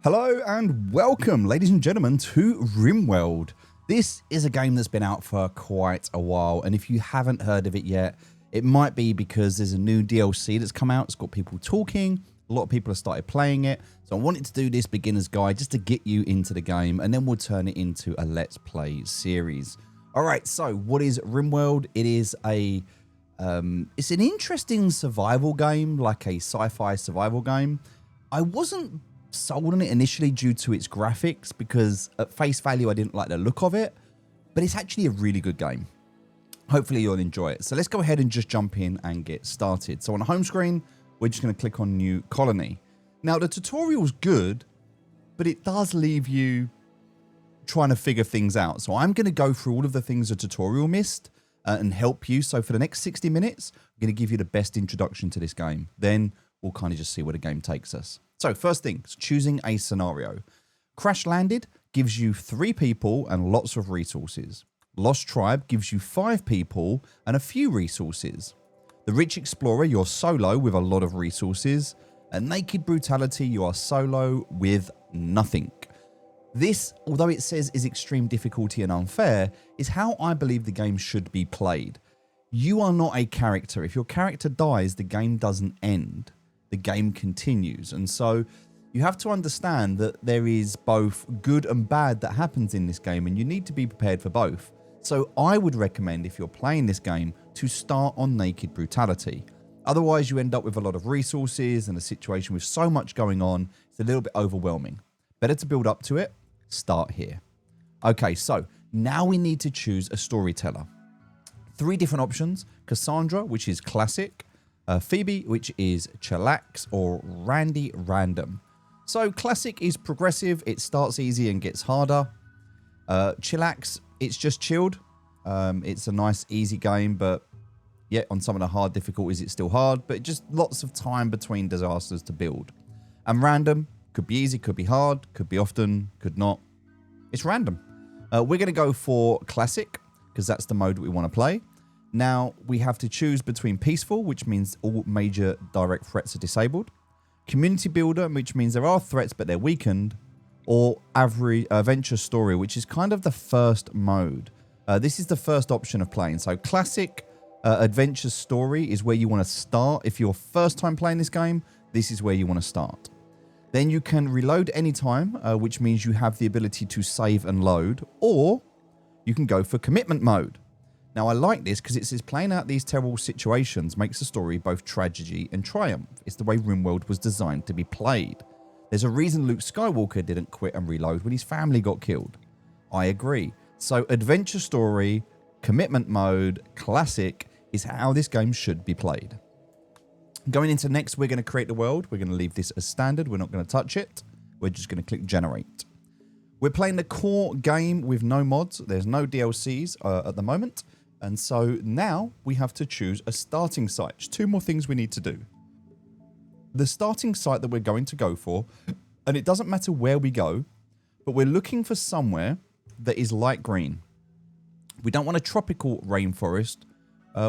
Hello and welcome, ladies and gentlemen, to Rimworld. This is a game that's been out for quite a while, and if you haven't heard of it yet, it might be because there's a new DLC that's come out. It's got people talking. A lot of people have started playing it. So I wanted to do this beginner's guide just to get you into the game, and then we'll turn it into a Let's Play series. All right, so what is Rimworld? It is it's an interesting survival game, like a sci-fi survival game. I wasn't sold on it initially due to its graphics because at face value I didn't like the look of it, but it's actually a really good game. Hopefully you'll enjoy it. So let's go ahead and just jump in and get started. So on the home screen, we're just going to click on New Colony. Now the tutorial's good, but it does leave you trying to figure things out. So I'm going to go through all of the things the tutorial missed and help you. So for the next 60 minutes, I'm going to give you the best introduction to this game. Then we'll kind of just see where the game takes us. So first thing, choosing a scenario. Crash Landed gives you 3 people and lots of resources. Lost Tribe gives you 5 people and a few resources. The Rich Explorer, you're solo with a lot of resources. And Naked Brutality, you are solo with nothing. This, although it says is extreme difficulty and unfair, is how I believe the game should be played. You are not a character. If your character dies, the game doesn't end. The game continues. And so you have to understand that there is both good and bad that happens in this game, and you need to be prepared for both. So I would recommend, if you're playing this game, to start on Naked Brutality. Otherwise, you end up with a lot of resources and a situation with so much going on, it's a little bit overwhelming. Better to build up to it. Start here. Okay, so now we need to choose a storyteller. 3 different options. Cassandra, which is classic. Phoebe, which is chillax, or Randy random. So classic is progressive. It starts easy and gets harder. Chillax, it's just chilled. It's a nice easy game, but yet on some of the hard difficulties, it's still hard, but just lots of time between disasters to build. And random could be easy, could be hard, could be often, could not. It's random. We're going to go for classic because that's the mode we want to play. Now, we have to choose between peaceful, which means all major direct threats are disabled. Community builder, which means there are threats, but they're weakened. Or adventure story, which is kind of the first mode. This is the first option of playing. So classic adventure story is where you want to start. If you're first time playing this game, this is where you want to start. Then you can reload anytime, which means you have the ability to save and load. Or you can go for commitment mode. Now, I like this because it says playing out these terrible situations makes the story both tragedy and triumph. It's the way Rimworld was designed to be played. There's a reason Luke Skywalker didn't quit and reload when his family got killed. I agree. So adventure story, commitment mode, classic is how this game should be played. Going into next, we're going to create the world. We're going to leave this as standard. We're not going to touch it. We're just going to click generate. We're playing the core game with no mods. There's no DLCs at the moment. And so now we have to choose a starting site. There's 2 more things we need to do. The starting site that we're going to go for, and it doesn't matter where we go, but we're looking for somewhere that is light green. We don't want a tropical rainforest.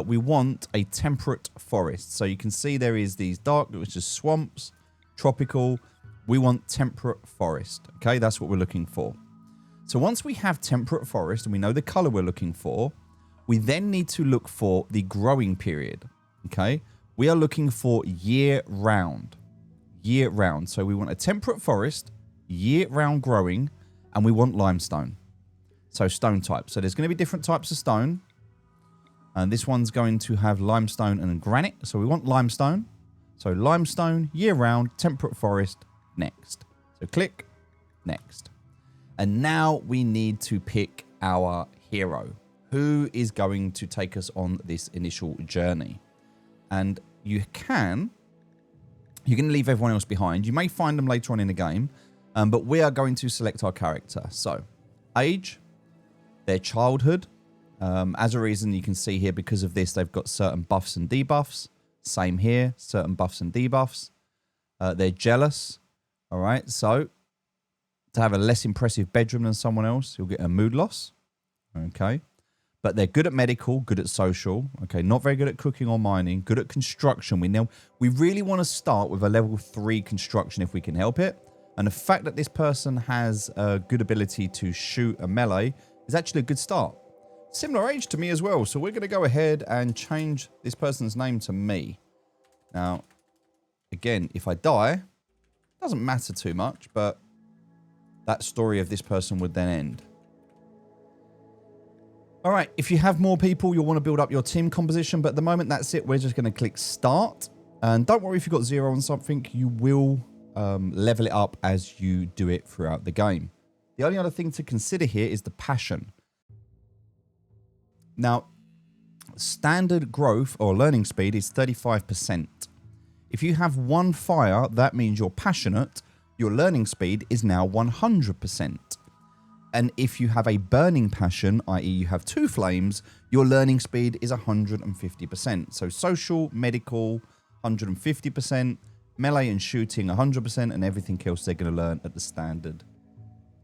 We want a temperate forest. So you can see there is these dark, which is swamps, tropical. We want temperate forest. Okay, that's what we're looking for. So once we have temperate forest and we know the color we're looking for, we then need to look for the growing period, okay? We are looking for year-round. Year-round. So we want a temperate forest, year-round growing, and we want limestone. So stone type. So there's going to be different types of stone. And this one's going to have limestone and granite. So we want limestone. So limestone, year-round, temperate forest, next. So click, next. And now we need to pick our hero. Who is going to take us on this initial journey? And you're going to leave everyone else behind. You may find them later on in the game, but we are going to select our character. So, age, their childhood. As a reason, you can see here, because of this, they've got certain buffs and debuffs. Same here, certain buffs and debuffs. They're jealous. All right, so to have a less impressive bedroom than someone else, you'll get a mood loss. Okay. But they're good at medical, good at social. Okay, not very good at cooking or mining. Good at construction. We really want to start with a level 3 construction if we can help it. And the fact that this person has a good ability to shoot a melee is actually a good start. Similar age to me as well, so we're going to go ahead and change this person's name to me. Now, again, if I die, doesn't matter too much, but that story of this person would then end. All right, if you have more people, you'll want to build up your team composition, but at the moment, that's it. We're just going to click Start. And don't worry if you've got 0 on something, you will level it up as you do it throughout the game. The only other thing to consider here is the passion. Now, standard growth or learning speed is 35%. If you have 1 fire, that means you're passionate. Your learning speed is now 100%. And if you have a burning passion, i.e. you have 2 flames, your learning speed is 150%. So social, medical, 150%, melee and shooting 100%, and everything else they're going to learn at the standard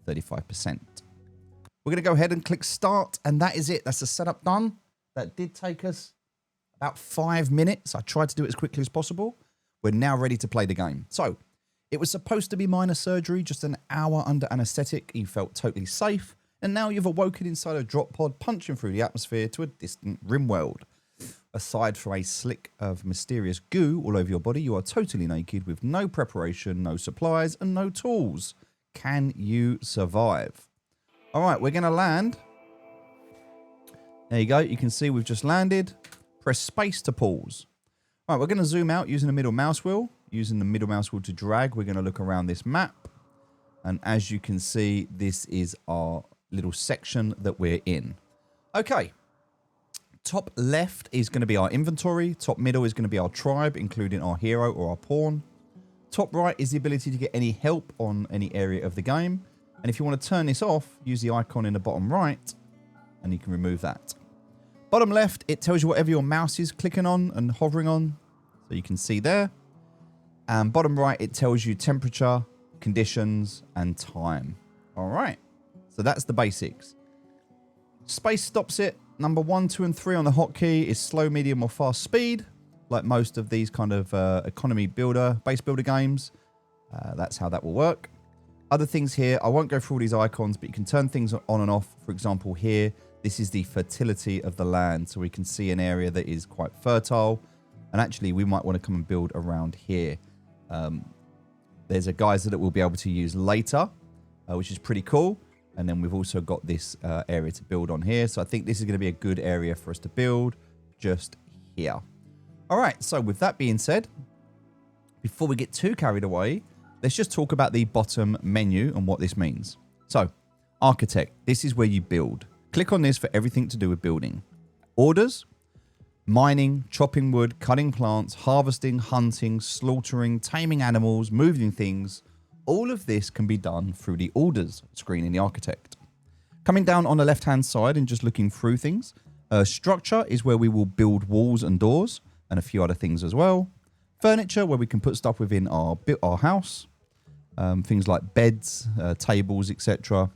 35%. We're going to go ahead and click Start, and that is it. That's the setup done. That did take us about 5 minutes. I tried to do it as quickly as possible. We're now ready to play the game. So, it was supposed to be minor surgery, just an hour under anesthetic. You felt totally safe, and now you've awoken inside a drop pod, punching through the atmosphere to a distant Rimworld. Aside from a slick of mysterious goo all over your body, you are totally naked with no preparation, no supplies, and no tools. Can you survive? All right, we're going to land. There you go. You can see we've just landed. Press space to pause. All right, we're going to zoom out using the middle mouse wheel. Using the middle mouse wheel to drag, we're going to look around this map. And as you can see, this is our little section that we're in. Okay. Top left is going to be our inventory. Top middle is going to be our tribe, including our hero or our pawn. Top right is the ability to get any help on any area of the game. And if you want to turn this off, use the icon in the bottom right, and you can remove that. Bottom left, it tells you whatever your mouse is clicking on and hovering on, so you can see there. And bottom right, it tells you temperature, conditions, and time. All right, so that's the basics. Space stops it. Number 1, 2, and 3 on the hotkey is slow, medium, or fast speed, like most of these kind of economy builder, base builder games. That's how that will work. Other things here, I won't go through all these icons, but you can turn things on and off. For example, here, this is the fertility of the land. So we can see an area that is quite fertile. And actually, we might want to come and build around here. There's a geyser that we'll be able to use later, which is pretty cool. And then we've also got this area to build on here. So I think this is going to be a good area for us to build just here. All right, so with that being said, before we get too carried away, let's just talk about the bottom menu and what this means. So, Architect, this is where you build. Click on this for everything to do with building. Orders, mining, chopping wood, cutting plants, harvesting, hunting, slaughtering, taming animals, moving things. All of this can be done through the Orders screen in the Architect. Coming down on the left-hand side and just looking through things, Structure is where we will build walls and doors and a few other things as well. Furniture, where we can put stuff within our house. Things like beds, tables, etc.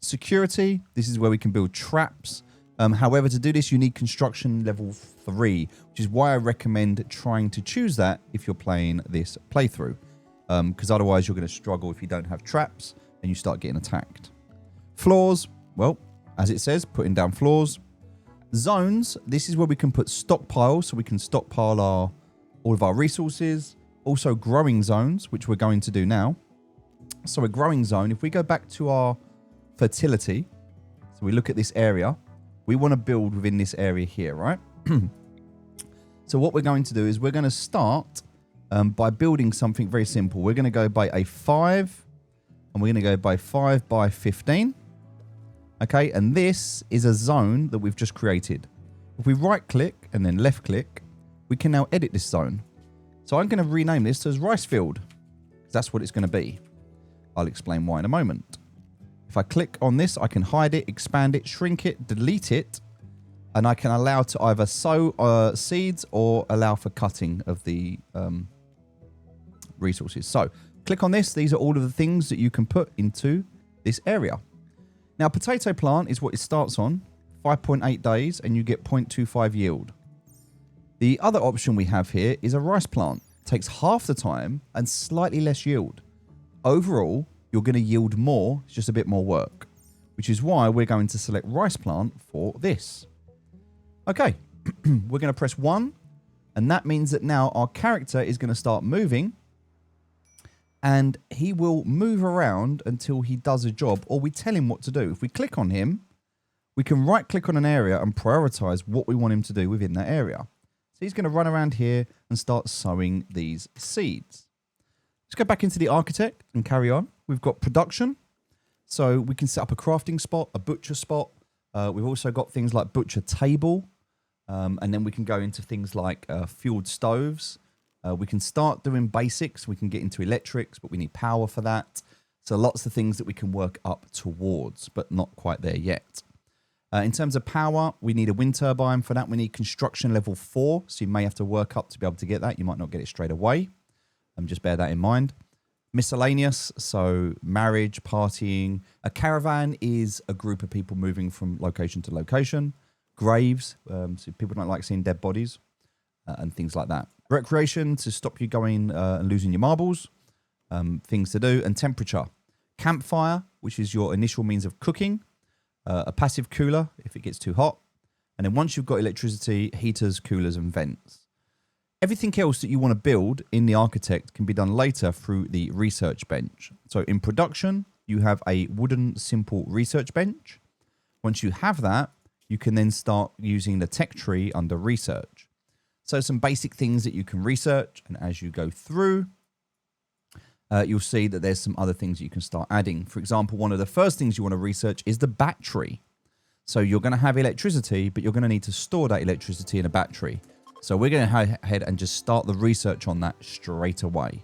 Security, this is where we can build traps. However, to do this, you need construction level 3, which is why I recommend trying to choose that if you're playing this playthrough. Because otherwise you're going to struggle if you don't have traps and you start getting attacked. Floors, well, as it says, putting down floors. Zones, this is where we can put stockpiles, so we can stockpile all of our resources. Also growing zones, which we're going to do now. So a growing zone, if we go back to our fertility, so we look at this area, we want to build within this area here, right? So what we're going to do is we're going to start by building something very simple. We're going to go by a 5, and we're going to go by 5 by 15. Okay, and this is a zone that we've just created. If we right click and then left click, we can now edit this zone. So I'm going to rename this as rice field, because that's what it's going to be. I'll explain why in a moment. If I click on this, I can hide it, expand it, shrink it, delete it, and I can allow to either sow seeds or allow for cutting of the resources. So click on this. These are all of the things that you can put into this area. Now, potato plant is what it starts on, 5.8 days, and you get 0.25 yield. The other option we have here is a rice plant. It takes half the time and slightly less yield. overall, you're going to yield more. It's just a bit more work, which is why we're going to select rice plant for this. Okay, we're going to press 1, and that means that now our character is going to start moving, and he will move around until he does a job, or we tell him what to do. If we click on him, we can right-click on an area and prioritize what we want him to do within that area. So he's going to run around here and start sowing these seeds. Let's go back into the architect and carry on. We've got production. So we can set up a crafting spot, a butcher spot. We've also got things like butcher table. And then we can go into things like fueled stoves. We can start doing basics. We can get into electrics, but we need power for that. So lots of things that we can work up towards, but not quite there yet. In terms of power, we need a wind turbine. For that, we need construction level 4. So you may have to work up to be able to get that. You might not get it straight away. Just bear that in mind. Miscellaneous, so marriage, partying. A caravan is a group of people moving from location to location. Graves, so people don't like seeing dead bodies and things like that. Recreation, to stop you going and losing your marbles. Things to do. And temperature. Campfire, which is your initial means of cooking. A passive cooler, if it gets too hot. And then once you've got electricity, heaters, coolers, and vents. Everything else that you want to build in the architect can be done later through the research bench. So in production, you have a wooden simple research bench. Once you have that, you can then start using the tech tree under research. So some basic things that you can research, and as you go through, you'll see that there's some other things that you can start adding. For example, one of the first things you want to research is the battery. So you're going to have electricity, but you're going to need to store that electricity in a battery. So we're going to go ahead and just start the research on that straight away.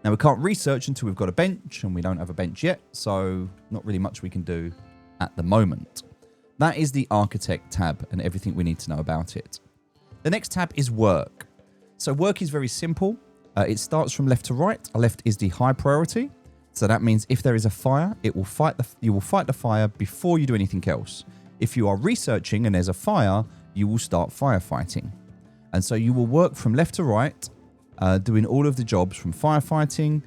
Now, we can't research until we've got a bench, and we don't have a bench yet, so not really much we can do at the moment. That is the architect tab and everything we need to know about it. The next tab is work. So work is very simple. It starts from left to right. Left is the high priority. So that means if there is a fire, you will fight the fire before you do anything else. If you are researching and there's a fire, you will start firefighting. And so you will work from left to right, doing all of the jobs from firefighting,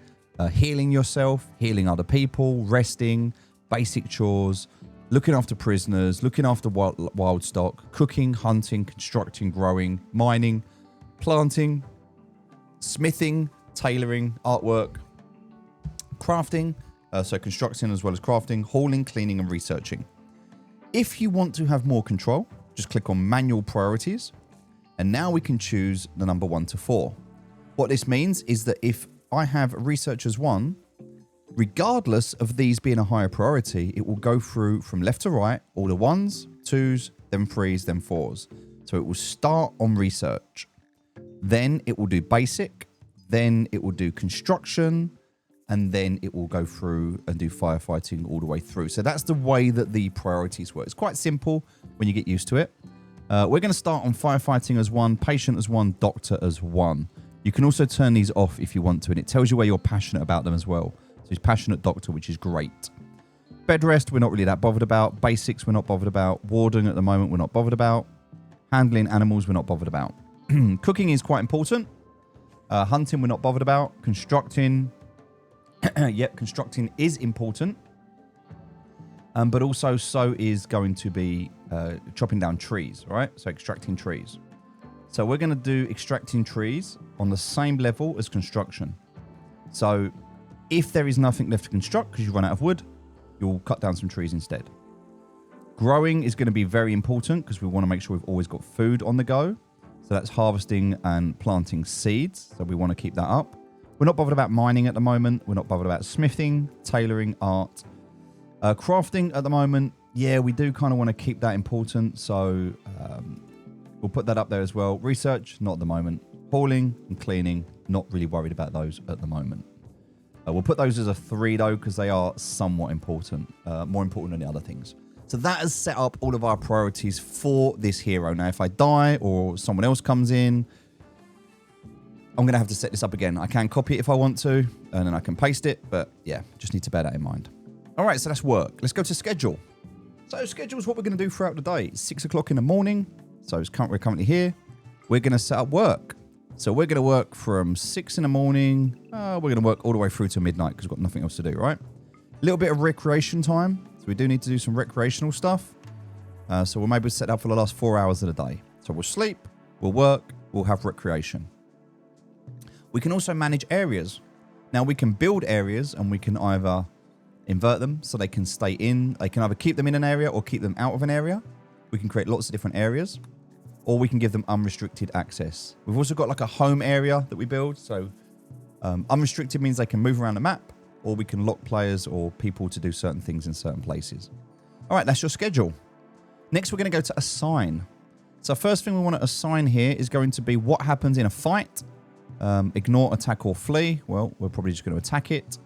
healing yourself, healing other people, resting, basic chores, looking after prisoners, looking after wild stock, cooking, hunting, constructing, growing, mining, planting, smithing, tailoring, artwork, crafting, so constructing as well as crafting, hauling, cleaning, and researching. If you want to have more control, just click on manual priorities. And now we can choose the number 1 to 4. What this means is that if I have researchers 1, regardless of these being a higher priority, it will go through from left to right, all the 1s, 2s, then 3s, then 4s. So it will start on research. Then it will do basic. Then it will do construction. And then it will go through and do firefighting all the way through. So that's the way that the priorities work. It's quite simple when you get used to it. We're going to start on firefighting as 1, patient as 1, doctor as 1. You can also turn these off if you want to, and it tells you where you're passionate about them as well. So he's passionate doctor, which is great. Bed rest, we're not really that bothered about. Basics, we're not bothered about. Warding at the moment, we're not bothered about. Handling animals, we're not bothered about. Cooking is quite important. Hunting, we're not bothered about. Constructing, yep, constructing is important. But also, so is going to be chopping down trees, right? So extracting trees. So we're going to do extracting trees on the same level as construction. So if there is nothing left to construct because you run out of wood, you'll cut down some trees instead. Growing is going to be very important because we want to make sure we've always got food on the go. So that's harvesting and planting seeds. So we want to keep that up. We're not bothered about mining at the moment. We're not bothered about smithing, tailoring, art. Crafting at the moment, yeah, we do kind of want to keep that important. So we'll put that up there as well. Research, not at the moment. Hauling and cleaning, not really worried about those at the moment. We'll put those as a 3 though, because they are somewhat important, more important than the other things. So that has set up all of our priorities for this hero. Now, if I die or someone else comes in, I'm going to have to set this up again. I can copy it if I want to, and then I can paste it. But yeah, just need to bear that in mind. All right, so that's work. Let's go to schedule. So schedule is what we're going to do throughout the day. It's 6 o'clock in the morning. So we're currently here. We're going to set up work. So we're going to work from 6 in the morning. We're going to work all the way through to midnight because we've got nothing else to do, right? A little bit of recreation time. So we do need to do some recreational stuff. So we'll maybe set up for the last 4 hours of the day. So we'll sleep, we'll work, we'll have recreation. We can also manage areas. Now we can build areas and we can either invert them so they can stay in. They can either keep them in an area or keep them out of an area. We can create lots of different areas, or we can give them unrestricted access. We've also got like a home area that we build. So unrestricted means they can move around the map, or we can lock players or people to do certain things in certain places. All right, that's your schedule. Next, we're going to go to assign. So first thing we want to assign here is going to be what happens in a fight. Ignore, attack, or flee. Well, we're probably just going to attack it.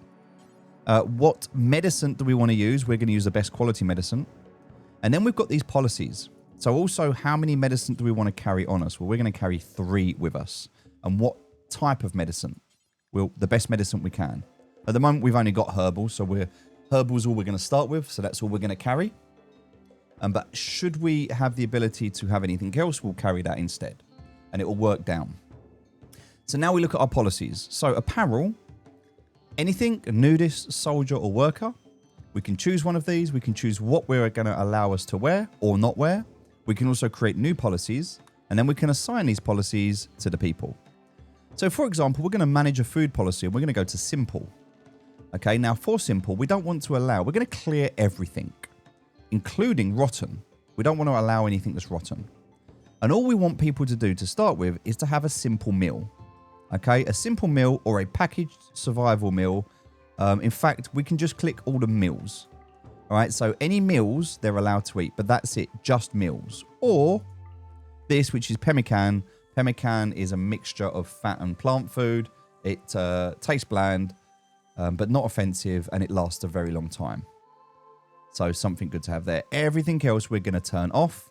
What medicine do we want to use? We're going to use the best quality medicine. And then we've got these policies. So also, how many medicine do we want to carry on us? Well, we're going to carry 3 with us. And what type of medicine? Well, the best medicine we can. At the moment, we've only got herbal. So herbal is all we're going to start with. So that's all we're going to carry. But should we have the ability to have anything else, we'll carry that instead. And it will work down. So now we look at our policies. So apparel, anything, nudist, soldier, or worker. We can choose one of these. We can choose what we're going to allow us to wear or not wear. We can also create new policies, and then we can assign these policies to the people. So for example, we're going to manage a food policy, and we're going to go to simple. Okay, now for simple, we don't want to allow, we're going to clear everything, including rotten. We don't want to allow anything that's rotten. And all we want people to do to start with is to have a simple meal. Okay, a simple meal or a packaged survival meal. In fact, we can just click all the meals. All right, so any meals they're allowed to eat, but that's it, just meals. Or this, which is pemmican. Pemmican is a mixture of fat and plant food. It tastes bland, but not offensive, and it lasts a very long time. So something good to have there. Everything else we're going to turn off,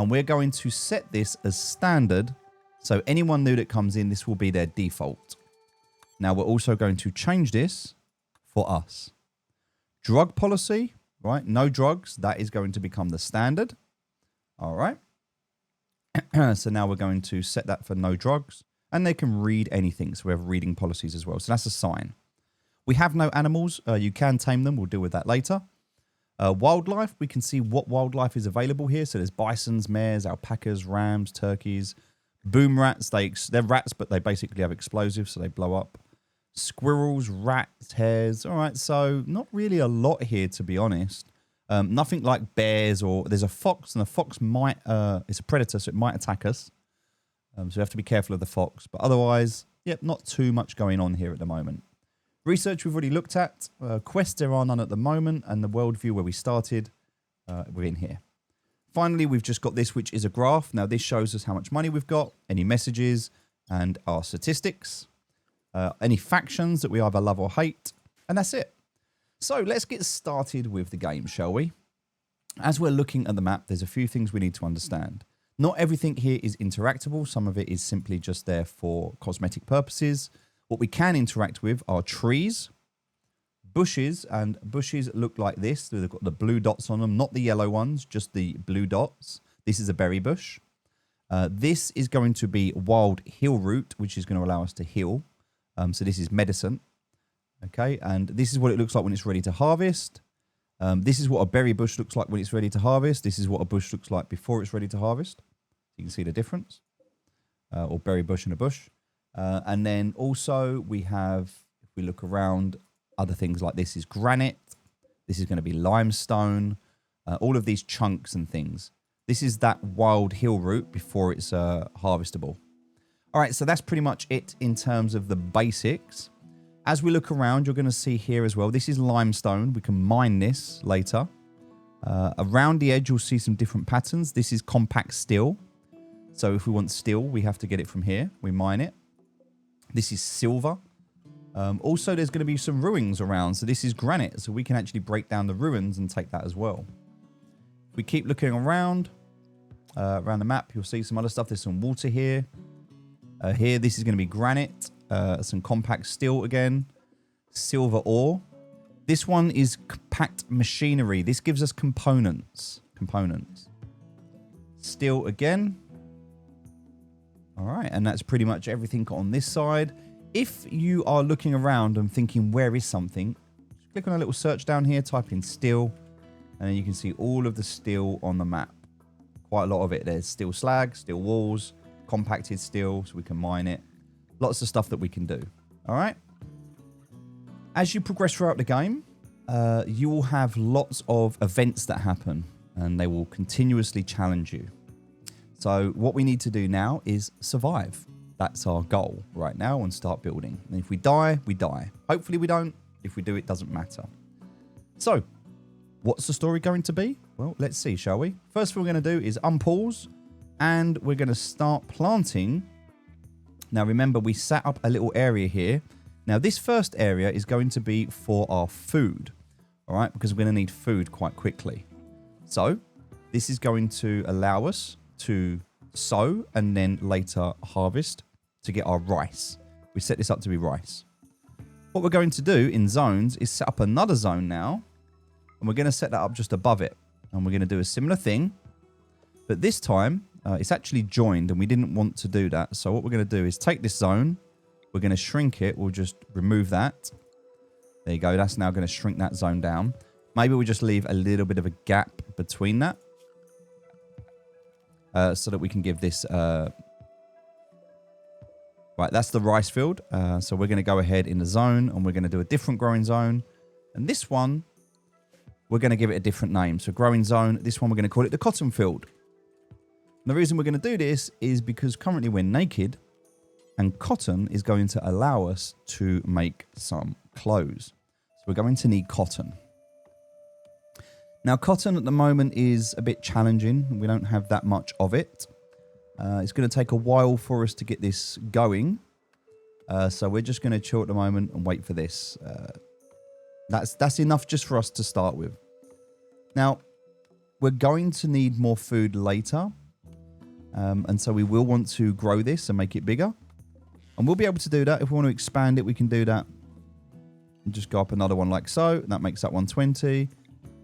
and we're going to set this as standard. So anyone new that comes in, this will be their default. Now we're also going to change this for us. Drug policy, right? No drugs. That is going to become the standard. All right. So now we're going to set that for no drugs. And they can read anything. So we have reading policies as well. So that's a sign. We have no animals. You can tame them. We'll deal with that later. Wildlife. We can see what wildlife is available here. So there's bisons, mares, alpacas, rams, turkeys. Boom rats. They're rats, but they basically have explosives. So they blow up. Squirrels, rats, hares. All right, so not really a lot here, to be honest. Nothing like bears, or there's a fox, and the fox might, it's a predator, so it might attack us. So we have to be careful of the fox. But otherwise, yep, not too much going on here at the moment. Research we've already looked at. Quests, there are none at the moment, and the worldview where we started, we're in here. Finally, we've just got this, which is a graph. Now, this shows us how much money we've got, any messages, and our statistics. Any factions that we either love or hate, and that's it. So let's get started with the game, shall we? As we're looking at the map, there's a few things we need to understand. Not everything here is interactable. Some of it is simply just there for cosmetic purposes. What we can interact with are trees, bushes, and bushes look like this. They've got the blue dots on them, not the yellow ones, just the blue dots. This is a berry bush. This is going to be wild heal root, which is going to allow us to heal. So this is medicine, okay? And this is what it looks like when it's ready to harvest. This is what a berry bush looks like when it's ready to harvest. This is what a bush looks like before it's ready to harvest. You can see the difference, or berry bush and a bush. And then also we have, if we look around, other things like this is granite. This is going to be limestone. All of these chunks and things. This is that wild heal root before it's harvestable. All right, so that's pretty much it in terms of the basics. As we look around, you're going to see here as well, this is limestone. We can mine this later. Around the edge, you'll see some different patterns. This is compact steel. So if we want steel, we have to get it from here. We mine it. This is silver. Also, there's going to be some ruins around. So this is granite. So we can actually break down the ruins and take that as well. If we keep looking around the map, you'll see some other stuff. There's some water here. Here, this is going to be granite. Some compact steel again. Silver ore. This one is compact machinery. This gives us components. Steel again. All right, and that's pretty much everything on this side. If you are looking around and thinking, where is something? Just click on a little search down here, type in steel, and then you can see all of the steel on the map. Quite a lot of it. There's steel slag, steel walls, compacted steel, so we can mine it. Lots of stuff that we can do. All right. As you progress throughout the game, you will have lots of events that happen, and they will continuously challenge you. So what we need to do now is survive. That's our goal right now, and start building. And if we die, we die. Hopefully we don't. If we do, it doesn't matter. So what's the story going to be? Well, let's see, shall we? First thing we're going to do is unpause, and we're going to start planting. Now, remember, we set up a little area here. Now, this first area is going to be for our food, all right? Because we're going to need food quite quickly. So this is going to allow us to sow and then later harvest to get our rice. We set this up to be rice. What we're going to do in zones is set up another zone now, and we're going to set that up just above it. And we're going to do a similar thing, but this time it's actually joined, and we didn't want to do that. So what we're going to do is take this zone, we're going to shrink it. We'll just remove that. There you go. That's now going to shrink that zone down. Maybe we'll just leave a little bit of a gap between that. So that we can give this... right, that's the rice field. So we're going to go ahead in the zone, and we're going to do a different growing zone. And this one, we're going to give it a different name. So growing zone, this one we're going to call it the cotton field. And the reason we're going to do this is because currently we're naked, and cotton is going to allow us to make some clothes. So we're going to need cotton. Now, cotton at the moment is a bit challenging. We don't have that much of it. It's going to take a while for us to get this going. So we're just going to chill at the moment and wait for this. That's enough just for us to start with. Now, we're going to need more food later. And so we will want to grow this and make it bigger. And we'll be able to do that. If we want to expand it, we can do that. And just go up another one like so. That makes that 120.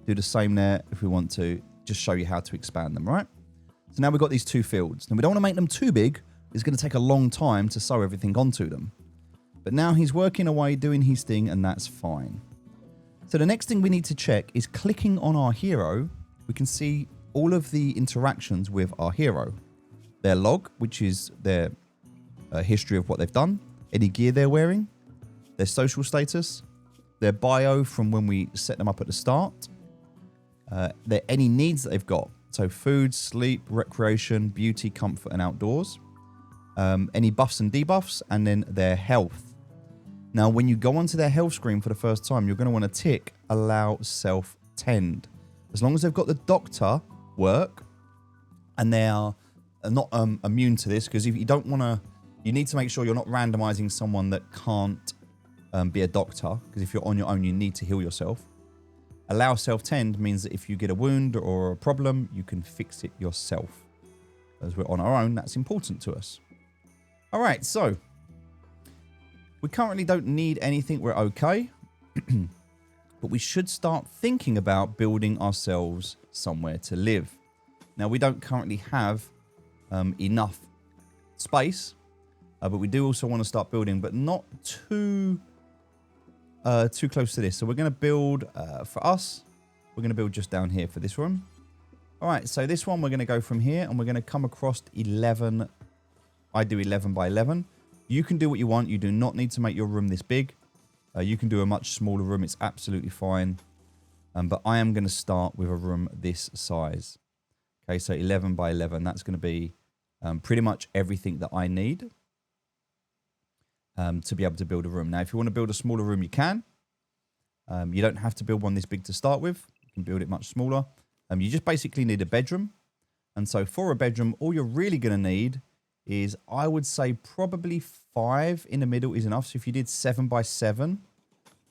Do the same there if we want to. Just show you how to expand them, right? So now we've got these two fields. Now we don't want to make them too big. It's going to take a long time to sew everything onto them. But now he's working away, doing his thing, and that's fine. So the next thing we need to check is clicking on our hero. We can see all of the interactions with our hero. Their log, which is their history of what they've done. Any gear they're wearing. Their social status. Their bio from when we set them up at the start. Any needs that they've got. So food, sleep, recreation, beauty, comfort, and outdoors. Any buffs and debuffs, and then their health. Now, when you go onto their health screen for the first time, you're going to want to tick allow self-tend. As long as they've got the doctor work, and they are not immune to this, because if you don't want to, you need to make sure you're not randomizing someone that can't be a doctor, because if you're on your own, you need to heal yourself. Allow self-tend means that if you get a wound or a problem, you can fix it yourself. As we're on our own, that's important to us. All right, so we currently don't need anything. We're okay. But we should start thinking about building ourselves somewhere to live. Now, we don't currently have enough space, but we do also want to start building, but not too close to this. So we're going to build, for us, we're going to build just down here for this room. All right, so this one, we're going to go from here, and we're going to come across 11. I do 11 by 11. You can do what you want. You do not need to make your room this big. You can do a much smaller room. It's absolutely fine. But I am going to start with a room this size. Okay, so 11 by 11. That's going to be pretty much everything that I need to be able to build a room. Now, if you want to build a smaller room, you can. You don't have to build one this big to start with. You can build it much smaller. You just basically need a bedroom. And so for a bedroom, all you're really going to need is, I would say, probably 5 in the middle is enough. So if you did 7 by 7,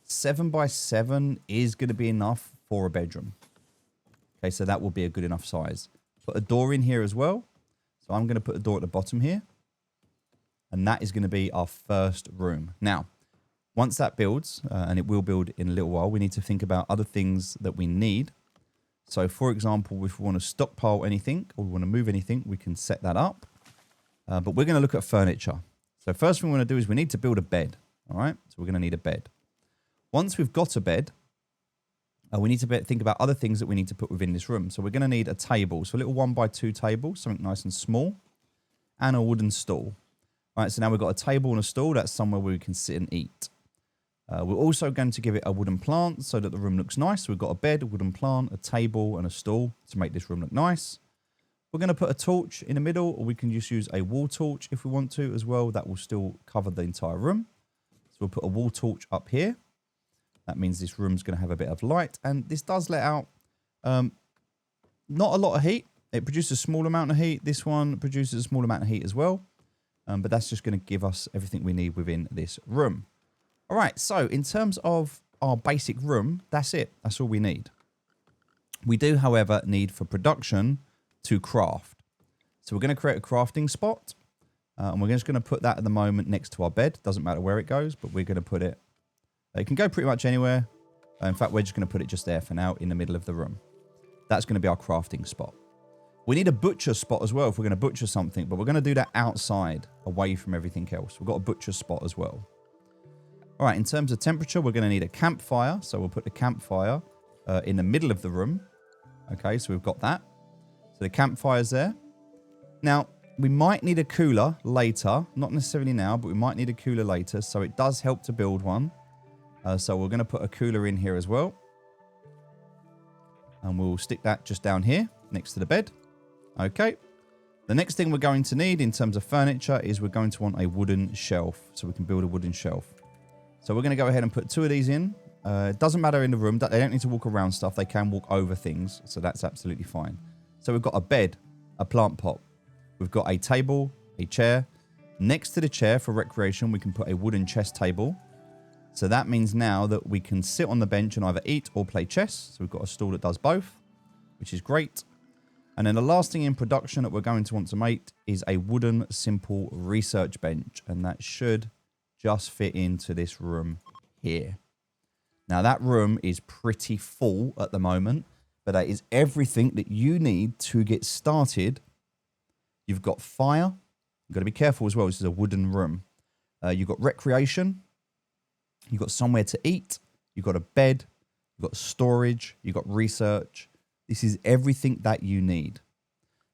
7 by 7 is going to be enough for a bedroom. Okay, so that will be a good enough size. Put a door in here as well. So I'm going to put a door at the bottom here. And that is going to be our first room. Now, once that builds, and it will build in a little while, we need to think about other things that we need. So, for example, if we want to stockpile anything or we want to move anything, we can set that up. But we're going to look at furniture. So first thing we want to do is we need to build a bed. All right, so we're going to need a bed. Once we've got a bed, we need to think about other things that we need to put within this room. So we're going to need a table. So a little 1x2 table, something nice and small, and a wooden stool. All right, so now we've got a table and a stool. That's somewhere where we can sit and eat. We're also going to give it a wooden plant so that the room looks nice. So we've got a bed, a wooden plant, a table, and a stool to make this room look nice. We're going to put a torch in the middle, or we can just use a wall torch if we want to as well. That will still cover the entire room. So we'll put a wall torch up here. That means this room's going to have a bit of light. And this does let out not a lot of heat. It produces a small amount of heat. This one produces a small amount of heat as well. But that's just going to give us everything we need within this room. All right, so in terms of our basic room, that's it. That's all we need. We do, however, need for production to craft. So we're going to create a crafting spot. And we're just going to put that at the moment next to our bed. Doesn't matter where it goes, but we're going to put it. It can go pretty much anywhere. In fact, we're just going to put it just there for now in the middle of the room. That's going to be our crafting spot. We need a butcher spot as well if we're going to butcher something, but we're going to do that outside, away from everything else. We've got a butcher spot as well. All right, in terms of temperature, we're going to need a campfire. So we'll put the campfire in the middle of the room. Okay, so we've got that. So the campfire's there. Now, we might need a cooler later. Not necessarily now, but we might need a cooler later. So it does help to build one. So we're going to put a cooler in here as well. And we'll stick that just down here next to the bed. Okay. The next thing we're going to need in terms of furniture is we're going to want a wooden shelf. So we can build a wooden shelf. So we're going to go ahead and put 2 of these in. It doesn't matter in the room. They don't need to walk around stuff. They can walk over things. So that's absolutely fine. So we've got a bed, a plant pot. We've got a table, a chair. Next to the chair for recreation, we can put a wooden chess table. So that means now that we can sit on the bench and either eat or play chess. So we've got a stool that does both, which is great. And then the last thing in production that we're going to want to make is a wooden simple research bench. And that should just fit into this room here. Now that room is pretty full at the moment, but that is everything that you need to get started. You've got fire. You've got to be careful as well. This is a wooden room. You've got recreation. You've got somewhere to eat. You've got a bed. You've got storage. You've got research. This is everything that you need.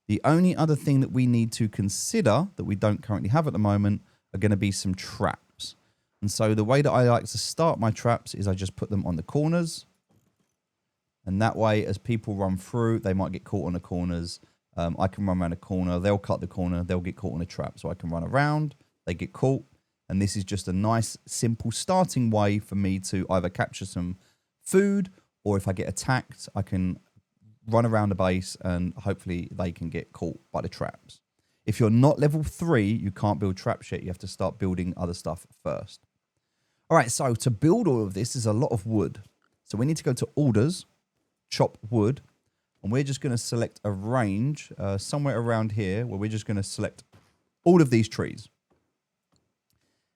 The only other thing that we need to consider that we don't currently have at the moment are going to be some traps. And so the way that I like to start my traps is I just put them on the corners. And that way, as people run through, they might get caught on the corners. I can run around a corner. They'll cut the corner. They'll get caught on a trap. So I can run around. They get caught. And this is just a nice, simple starting way for me to either capture some food, or if I get attacked, I can run around the base and hopefully they can get caught by the traps. If you're not level 3, you can't build traps yet. You have to start building other stuff first. All right, so to build all of this is a lot of wood. So we need to go to orders, chop wood, and we're just going to select a range somewhere around here where we're just going to select all of these trees.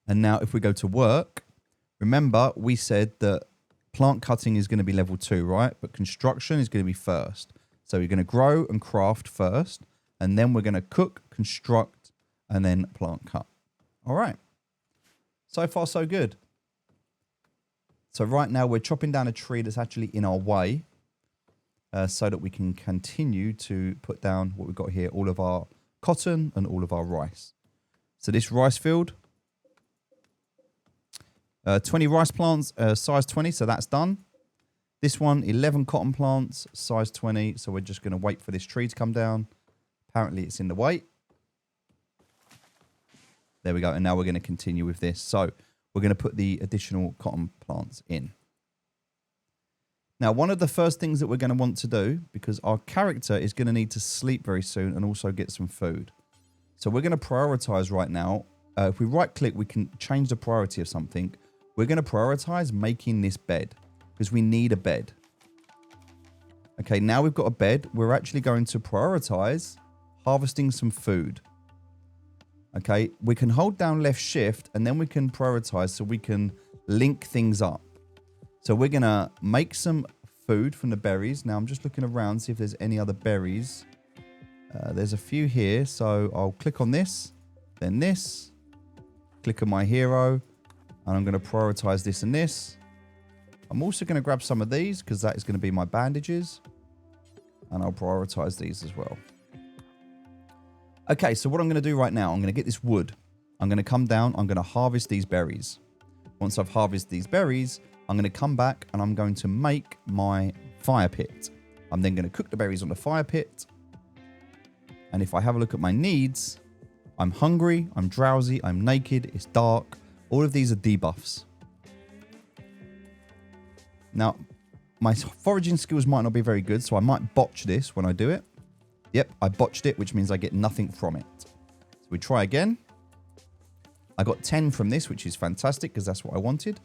And now if we go to work, remember we said that plant cutting is going to be level 2, right? But construction is going to be first. So you're going to grow and craft first, and then we're going to cook, construct, and then plant cut. All right. So far, so good. So right now we're chopping down a tree that's actually in our way so that we can continue to put down what we've got here, all of our cotton and all of our rice. So this rice field, 20 rice plants, size 20, so that's done. This one, 11 cotton plants, size 20, so we're just going to wait for this tree to come down. Apparently it's in the way. There we go, and now we're going to continue with this. So we're going to put the additional cotton plants in. Now, one of the first things that we're going to want to do, because our character is going to need to sleep very soon and also get some food. So we're going to prioritize right now. If we right click, we can change the priority of something. We're going to prioritize making this bed because we need a bed. Okay, now we've got a bed. We're actually going to prioritize harvesting some food. Okay, we can hold down left shift and then we can prioritize so we can link things up. So we're going to make some food from the berries. Now I'm just looking around, see if there's any other berries. There's a few here. So I'll click on this then this. Click on my hero, and I'm going to prioritize this and this. I'm also going to grab some of these because that is going to be my bandages, and I'll prioritize these as well. Okay, so what I'm going to do right now, I'm going to get this wood. I'm going to come down, I'm going to harvest these berries. Once I've harvested these berries, I'm going to come back and I'm going to make my fire pit. I'm then going to cook the berries on the fire pit. And if I have a look at my needs, I'm hungry, I'm drowsy, I'm naked, it's dark. All of these are debuffs. Now, my foraging skills might not be very good, so I might botch this when I do it. Yep, I botched it, which means I get nothing from it. So we try again. I got 10 from this, which is fantastic because that's what I wanted.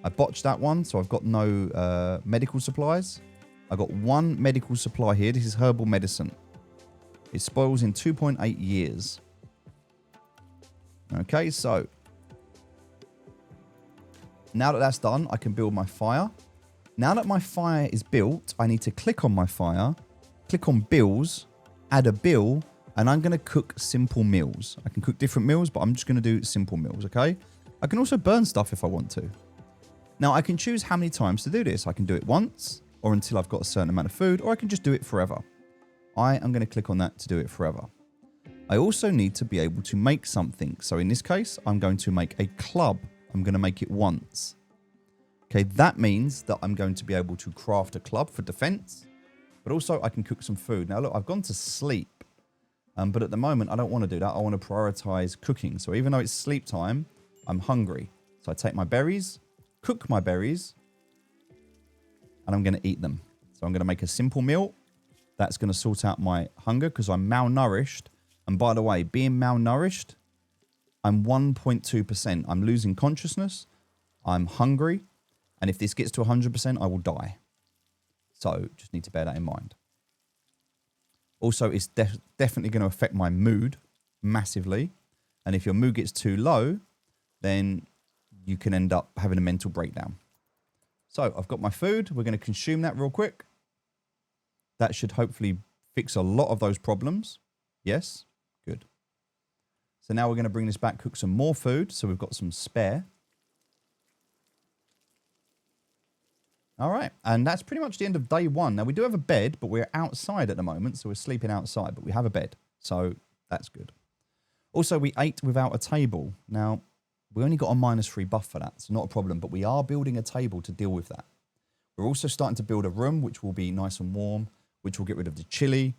I botched that one, so I've got no medical supplies. I got 1 medical supply here. This is herbal medicine. It spoils in 2.8 years. Okay, so now that that's done, I can build my fire. Now that my fire is built, I need to click on my fire, click on bills, add a bill, and I'm going to cook simple meals. I can cook different meals, but I'm just going to do simple meals, okay? I can also burn stuff if I want to. Now, I can choose how many times to do this. I can do it once, or until I've got a certain amount of food, or I can just do it forever. I am going to click on that to do it forever. I also need to be able to make something. So in this case, I'm going to make a club. I'm going to make it once. Okay, that means that I'm going to be able to craft a club for defense, but also I can cook some food. Now, look, I've gone to sleep, but at the moment, I don't want to do that. I want to prioritize cooking. So even though it's sleep time, I'm hungry. So I take my berries, cook my berries, and I'm going to eat them. So I'm going to make a simple meal. That's going to sort out my hunger because I'm malnourished. And by the way, being malnourished, I'm 1.2%. I'm losing consciousness. I'm hungry. And if this gets to 100%, I will die. So just need to bear that in mind. Also, it's definitely going to affect my mood massively. And if your mood gets too low, then you can end up having a mental breakdown. So I've got my food. We're going to consume that real quick. That should hopefully fix a lot of those problems. Yes, good. So now we're going to bring this back, cook some more food. So we've got some spare. All right. And that's pretty much the end of day 1. Now we do have a bed, but we're outside at the moment. So we're sleeping outside, but we have a bed. So that's good. Also, we ate without a table. Now, we only got a -3 buff for that. So not a problem, but we are building a table to deal with that. We're also starting to build a room, which will be nice and warm, which will get rid of the chilly.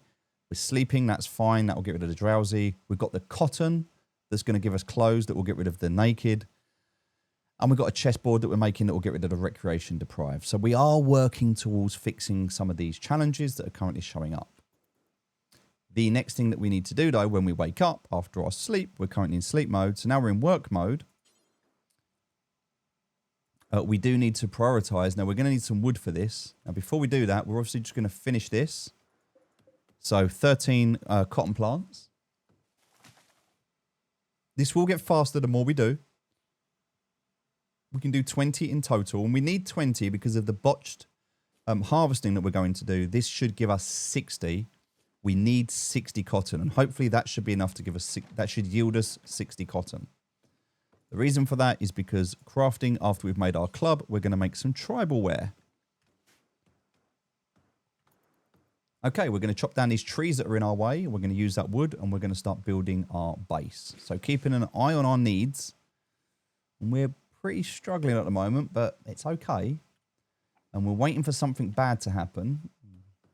We're sleeping, that's fine. That will get rid of the drowsy. We've got the cotton that's going to give us clothes that will get rid of the naked. And we've got a chessboard that we're making that will get rid of the recreation deprived. So we are working towards fixing some of these challenges that are currently showing up. The next thing that we need to do, though, when we wake up after our sleep, we're currently in sleep mode. So now we're in work mode. We do need to prioritize. Now, we're going to need some wood for this. Now, before we do that, we're obviously just going to finish this. So 13 cotton plants. This will get faster the more we do. We can do 20 in total. And we need 20 because of the botched harvesting that we're going to do. This should give us 60. We need 60 cotton. And hopefully that should be enough to give us, that should yield us 60 cotton. The reason for that is because crafting, after we've made our club, we're going to make some tribal wear. Okay, we're going to chop down these trees that are in our way. We're going to use that wood and we're going to start building our base. So keeping an eye on our needs. And we're pretty struggling at the moment, but it's okay. And we're waiting for something bad to happen.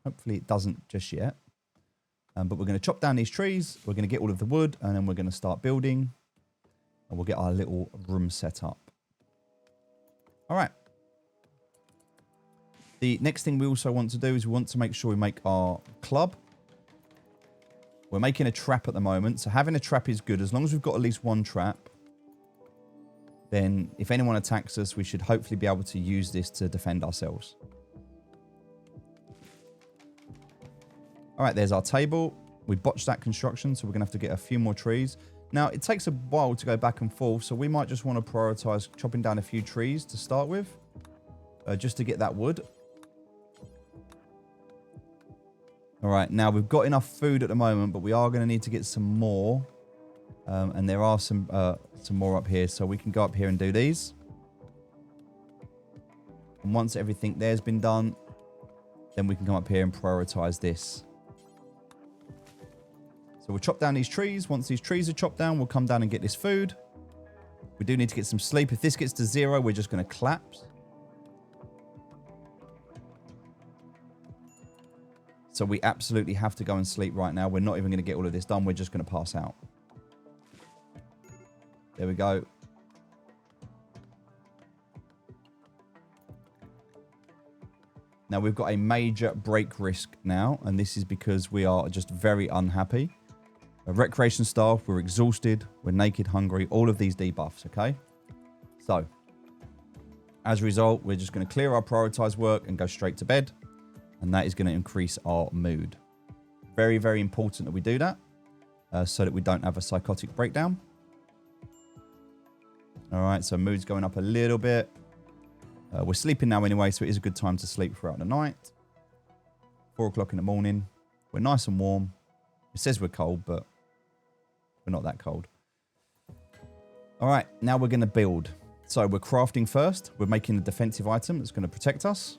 Hopefully it doesn't just yet. But we're going to chop down these trees. We're going to get all of the wood and then we're going to start building. And we'll get our little room set up. All right. The next thing we also want to do is we want to make sure we make our club. We're making a trap at the moment. So having a trap is good. As long as we've got at least one trap, then if anyone attacks us, we should hopefully be able to use this to defend ourselves. All right, there's our table. We botched that construction, so we're going to have to get a few more trees. Now, it takes a while to go back and forth, so we might just want to prioritize chopping down a few trees to start with, just to get that wood. All right, now we've got enough food at the moment, but we are going to need to get some more. And there are some more up here. So we can go up here and do these. And once everything there's been done, then we can come up here and prioritize this. So we'll chop down these trees. Once these trees are chopped down, we'll come down and get this food. We do need to get some sleep. If this gets to 0, we're just going to collapse. So we absolutely have to go and sleep right now. We're not even going to get all of this done. We're just going to pass out. There we go. Now we've got a major break risk now, and this is because we are just very unhappy. Recreation staff, we're exhausted, we're naked, hungry, all of these debuffs, okay? So, as a result, we're just going to clear our prioritized work and go straight to bed, and that is going to increase our mood. Very, very important that we do that, so that we don't have a psychotic breakdown. All right, so mood's going up a little bit. We're sleeping now anyway, so it is a good time to sleep throughout the night. 4 o'clock in the morning. We're nice and warm. It says we're cold, but we're not that cold. All right, now we're going to build. So we're crafting first. We're making a defensive item that's going to protect us.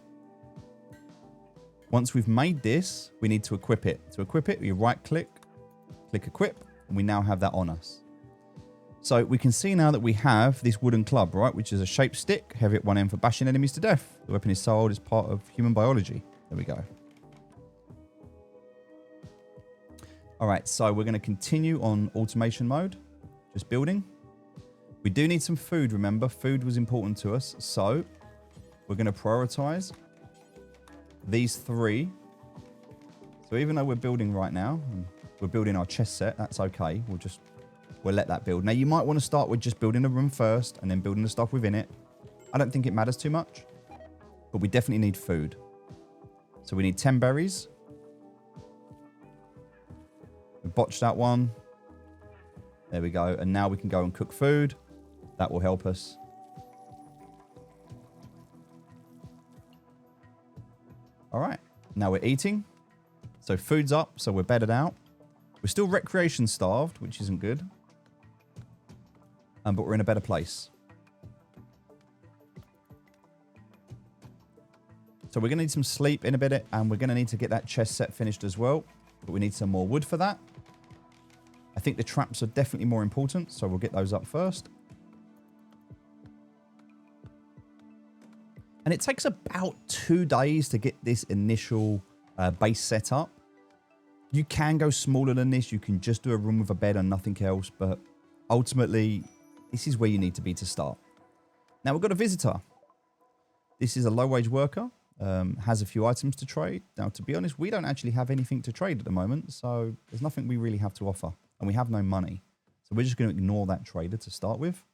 Once we've made this, we need to equip it. To equip it, we right-click, click equip, and we now have that on us. So we can see now that we have this wooden club, right, which is a shaped stick, heavy at one end for bashing enemies to death. The weapon is so old, it's part of human biology. There we go. All right, so we're going to continue on automation mode, just building. We do need some food, remember. Food was important to us, so we're going to prioritize these 3. So even though we're building right now, we're building our chest set, that's okay. We'll let that build. Now, you might want to start with just building the room first and then building the stuff within it. I don't think it matters too much, but we definitely need food. So we need 10 berries. We botched that one. There we go. And now we can go and cook food. That will help us. All right. Now we're eating. So food's up. So we're bedded out. We're still recreation starved, which isn't good. But we're in a better place. So we're going to need some sleep in a bit. And we're going to need to get that chest set finished as well. But we need some more wood for that. I think the traps are definitely more important, so we'll get those up first. And it takes about 2 days to get this initial base set up. You can go smaller than this. You can just do a room with a bed and nothing else. But ultimately, this is where you need to be to start. Now, we've got a visitor. This is a low-wage worker. Has a few items to trade. Now, to be honest, we don't actually have anything to trade at the moment, so there's nothing we really have to offer, and we have no money. So we're just going to ignore that trader to start with,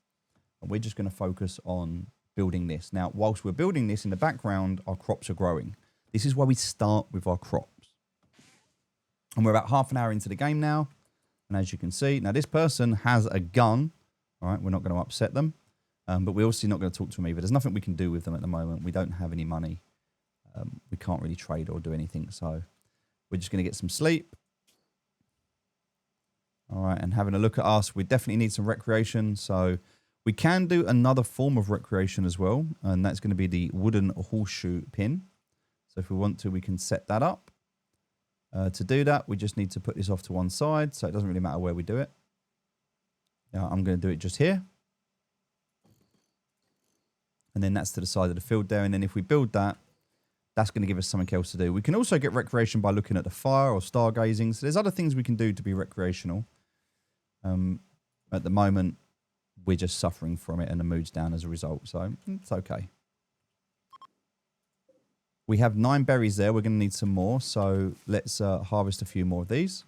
and we're just going to focus on building this. Now, whilst we're building this in the background, our crops are growing. This is where we start with our crops. And we're about half an hour into the game now, and as you can see, now this person has a gun. All right, we're not going to upset them, but we're also not going to talk to them either. There's nothing we can do with them at the moment. We don't have any money. We can't really trade or do anything, so we're just going to get some sleep. All right, and having a look at us, we definitely need some recreation, so we can do another form of recreation as well, and that's going to be the wooden horseshoe pin. So if we want to, we can set that up. To do that, we just need to put this off to one side, so it doesn't really matter where we do it. Now, I'm going to do it just here. And then that's to the side of the field there, and then if we build that, that's going to give us something else to do. We can also get recreation by looking at the fire or stargazing. So there's other things we can do to be recreational. At the moment, we're just suffering from it and the mood's down as a result. So it's okay. We have 9 berries there. We're going to need some more. So let's harvest a few more of these.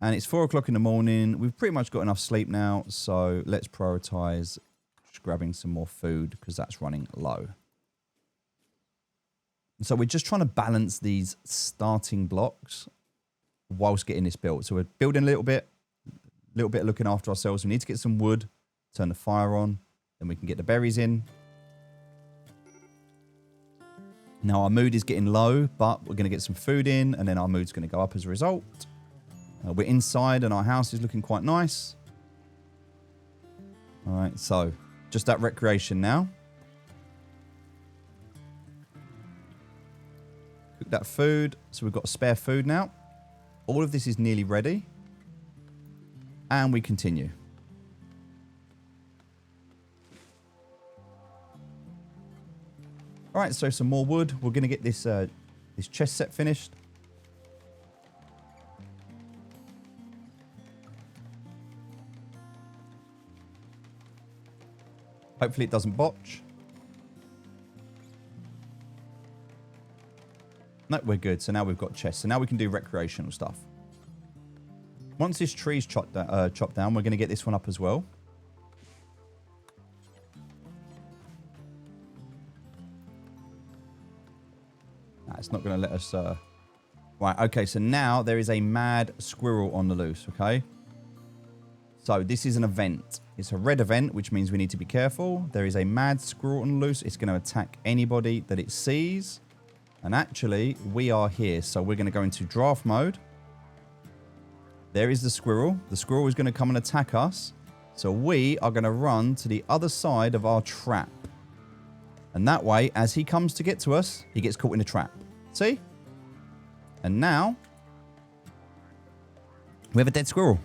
And it's 4 o'clock in the morning. We've pretty much got enough sleep now. So let's prioritize just grabbing some more food because that's running low. So we're just trying to balance these starting blocks whilst getting this built. So we're building a little bit looking after ourselves. We need to get some wood, turn the fire on, then we can get the berries in. Now our mood is getting low, but we're going to get some food in, and then our mood's going to go up as a result. We're inside and our house is looking quite nice. All right, so just that recreation now. Cook that food. So we've got spare food now. All of this is nearly ready. And we continue. All right, so some more wood. We're going to get this this chest set finished. Hopefully it doesn't botch. No, we're good. So now we've got chests. So now we can do recreational stuff. Once this tree's chopped down, we're going to get this one up as well. Nah, it's not going to let us... Right, okay, so now there is a mad squirrel on the loose, okay? So this is an event. It's a red event, which means we need to be careful. There is a mad squirrel on the loose. It's going to attack anybody that it sees. And actually, we are here. So we're going to go into draft mode. There is the squirrel. The squirrel is going to come and attack us. So we are going to run to the other side of our trap. And that way, as he comes to get to us, he gets caught in a trap. See? And now, we have a dead squirrel.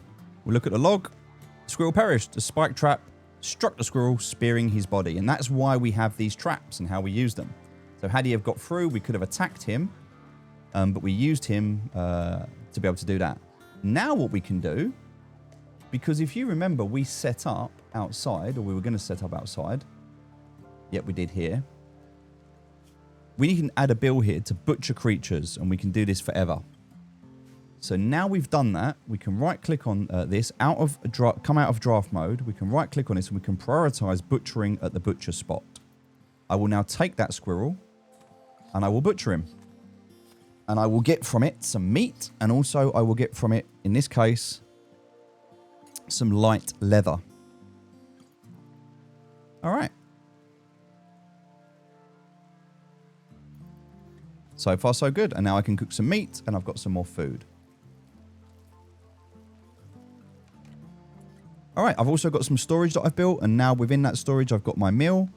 We look at the log. The squirrel perished. The spike trap struck the squirrel, spearing his body. And that's why we have these traps and how we use them. So had he have got through, we could have attacked him. But we used him to be able to do that. Now what we can do, because if you remember, we set up outside, or we were going to set up outside. Yep, we did here. We can add a bill here to butcher creatures, and we can do this forever. So now we've done that, we can right-click on this, come out of draft mode. We can right-click on this, and we can prioritize butchering at the butcher spot. I will now take that squirrel, and I will butcher him. And I will get from it some meat, and also I will get from it, in this case, some light leather. All right. So far, so good. And now I can cook some meat, and I've got some more food. All right, I've also got some storage that I've built, and now within that storage, I've got my meal.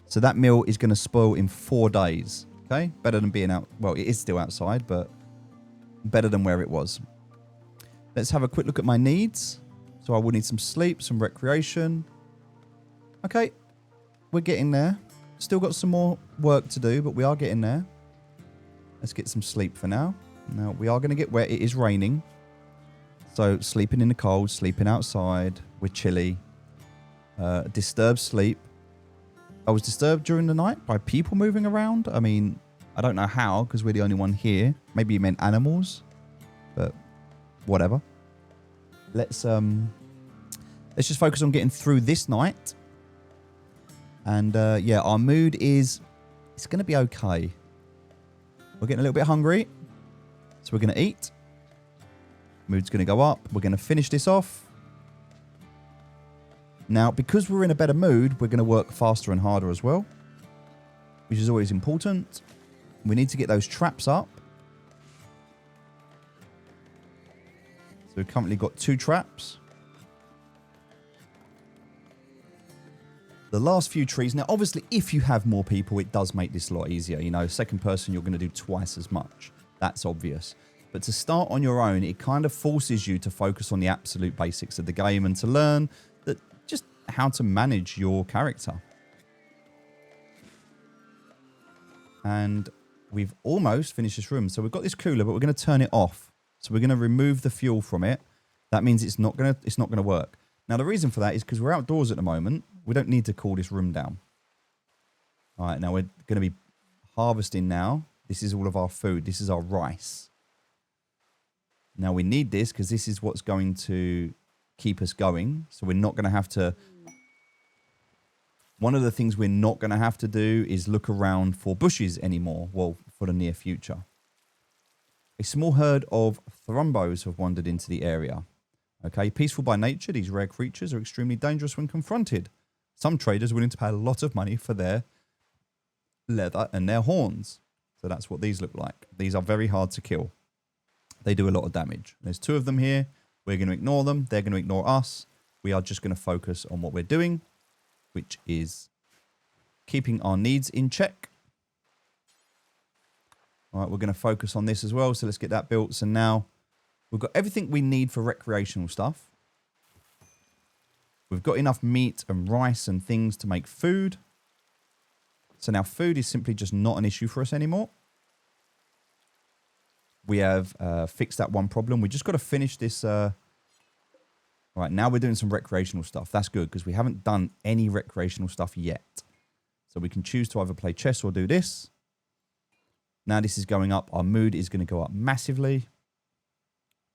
So that meal is going to spoil in 4 days. Okay, better than being out. Well, it is still outside, but better than where it was. Let's have a quick look at my needs. So I will need some sleep, some recreation. Okay, we're getting there. Still got some more work to do, but we are getting there. Let's get some sleep for now. Now, we are going to get wet. It is raining. So sleeping in the cold, sleeping outside. We're chilly. Disturbed sleep. I was disturbed during the night by people moving around. I mean, I don't know how, because we're the only one here. Maybe you meant animals, but whatever. Let's just focus on getting through this night. And yeah, our mood is, it's going to be okay. We're getting a little bit hungry, so we're going to eat. Mood's going to go up. We're going to finish this off. Now, because we're in a better mood, we're going to work faster and harder as well, which is always important. We need to get those traps up. So we've currently got 2 traps. The last few trees. Now, obviously, if you have more people, it does make this a lot easier. You know, second person, you're going to do twice as much. That's obvious. But to start on your own, it kind of forces you to focus on the absolute basics of the game and to learn that just how to manage your character. And we've almost finished this room. So we've got this cooler, but we're going to turn it off. So we're going to remove the fuel from it. That means it's not going to work. Now, the reason for that is because we're outdoors at the moment. We don't need to cool this room down. All right, now we're going to be harvesting now. This is all of our food. This is our rice. Now, we need this because this is what's going to keep us going. So we're not going to have to... One of the things we're not going to have to do is look around for bushes anymore. Well, for the near future. A small herd of thrumbos have wandered into the area. Okay, peaceful by nature, these rare creatures are extremely dangerous when confronted. Some traders are willing to pay a lot of money for their leather and their horns. So that's what these look like. These are very hard to kill. They do a lot of damage. There's 2 of them here. We're going to ignore them. They're going to ignore us. We are just going to focus on what we're doing, which is keeping our needs in check. All right, we're going to focus on this as well. So let's get that built. So now we've got everything we need for recreational stuff. We've got enough meat and rice and things to make food. So now food is simply just not an issue for us anymore. We have fixed that one problem. We just got to finish this. All right, now we're doing some recreational stuff. That's good because we haven't done any recreational stuff yet. So we can choose to either play chess or do this. Now this is going up. Our mood is going to go up massively.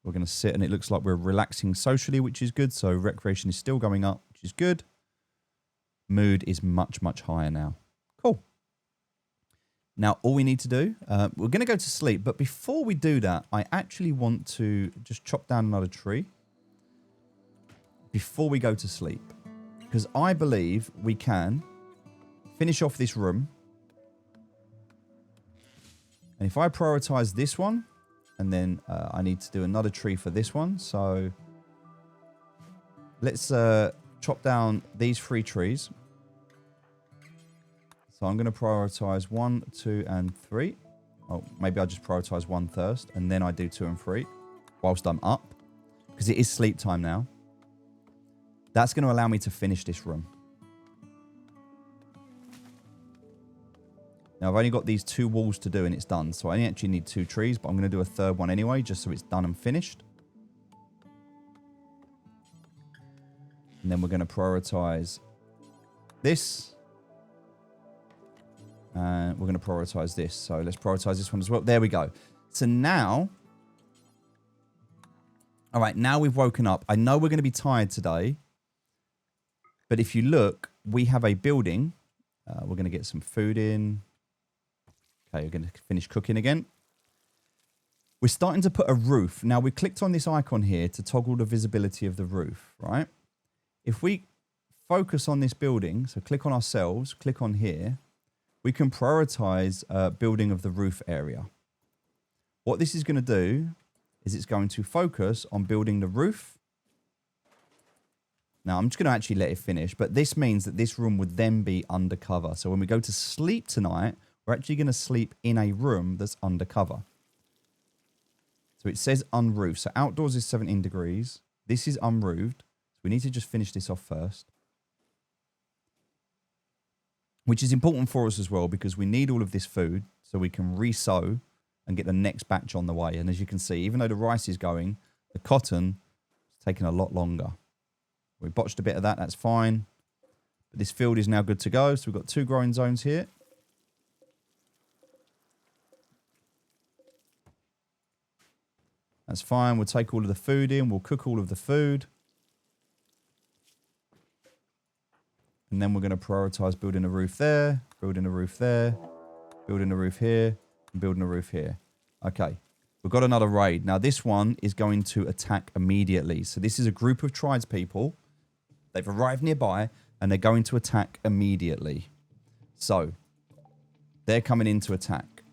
We're going to sit and it looks like we're relaxing socially, which is good. So recreation is still going up, which is good. Mood is much, much higher now. Cool. Now, all we need to do, we're going to go to sleep. But before we do that, I actually want to just chop down another tree before we go to sleep. Because I believe we can finish off this room. And if I prioritize this one, and then I need to do another tree for this one. So let's chop down these 3 trees. So I'm going to prioritize 1, 2, and 3. Oh, maybe I'll just prioritize 1 first, and then I do 2 and 3 whilst I'm up, because it is sleep time now. That's going to allow me to finish this room. Now, I've only got these 2 walls to do, and it's done. So I only actually need 2 trees, but I'm going to do a 3rd one anyway, just so it's done and finished. And then we're going to prioritize this. And we're going to prioritize this. So let's prioritize this one as well. There we go. So now, all right, now we've woken up. I know we're going to be tired today. But if you look, we have a building. We're going to get some food in. Okay, we're going to finish cooking again. We're starting to put a roof. Now, we clicked on this icon here to toggle the visibility of the roof, right? If we focus on this building, so click on ourselves, click on here, we can prioritize building of the roof area. What this is going to do is it's going to focus on building the roof. Now, I'm just going to actually let it finish, but this means that this room would then be undercover. So when we go to sleep tonight, we're actually going to sleep in a room that's undercover. So it says unroofed. So outdoors is 17 degrees. This is unroofed. So we need to just finish this off first. Which is important for us as well because we need all of this food so we can re-sow and get the next batch on the way. And as you can see, even though the rice is going, the cotton is taking a lot longer. We botched a bit of that, that's fine. But this field is now good to go. So we've got 2 growing zones here. That's fine. We'll take all of the food in. We'll cook all of the food. And then we're going to prioritize building a roof there, building a roof there, building a roof here, and building a roof here. Okay. We've got another raid. Now, this one is going to attack immediately. So this is a group of tradespeople. They've arrived nearby, and they're going to attack immediately. So they're coming in to attack.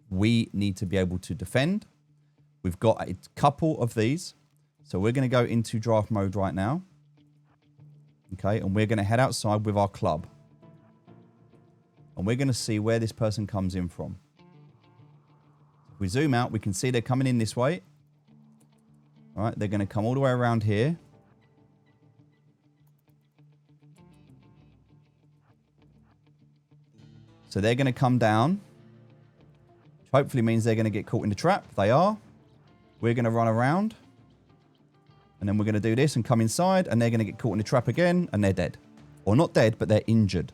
We need to be able to defend. We've got a couple of these. So we're going to go into draft mode right now. Okay, and we're going to head outside with our club. And we're going to see where this person comes in from. If we zoom out, we can see they're coming in this way. All right, they're going to come all the way around here. So they're going to come down. Which hopefully means they're going to get caught in the trap. They are. We're going to run around. And then we're going to do this and come inside. And they're going to get caught in the trap again. And they're dead. Or not dead, but they're injured.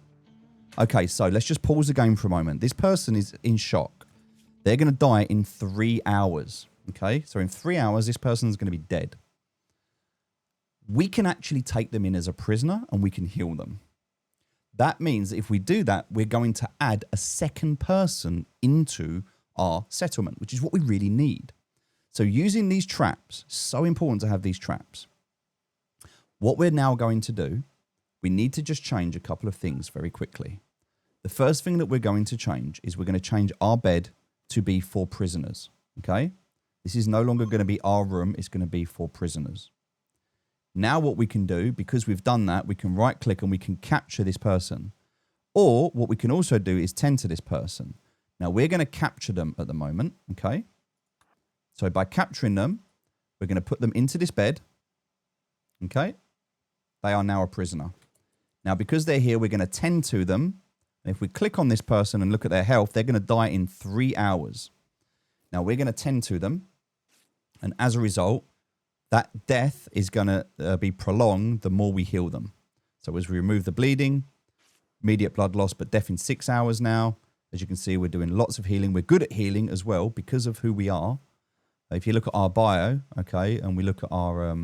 Okay, so let's just pause the game for a moment. This person is in shock. They're going to die in 3 hours. Okay, so in 3 hours, this person's going to be dead. We can actually take them in as a prisoner and we can heal them. That means that if we do that, we're going to add a second person into our settlement, which is what we really need. So using these traps, so important to have these traps. What we're now going to do, we need to just change a couple of things very quickly. The first thing that we're going to change is we're going to change our bed to be for prisoners. Okay? This is no longer going to be our room. It's going to be for prisoners. Now what we can do, because we've done that, we can right click and we can capture this person. Or what we can also do is tend to this person. Now we're going to capture them at the moment. Okay. So by capturing them, we're going to put them into this bed. Okay. They are now a prisoner. Now, because they're here, we're going to tend to them. And if we click on this person and look at their health, they're going to die in 3 hours. Now, we're going to tend to them. And as a result, that death is going to be prolonged the more we heal them. So as we remove the bleeding, immediate blood loss, but death in 6 hours now. As you can see, we're doing lots of healing. We're good at healing as well because of who we are. If you look at our bio, okay, and we look at our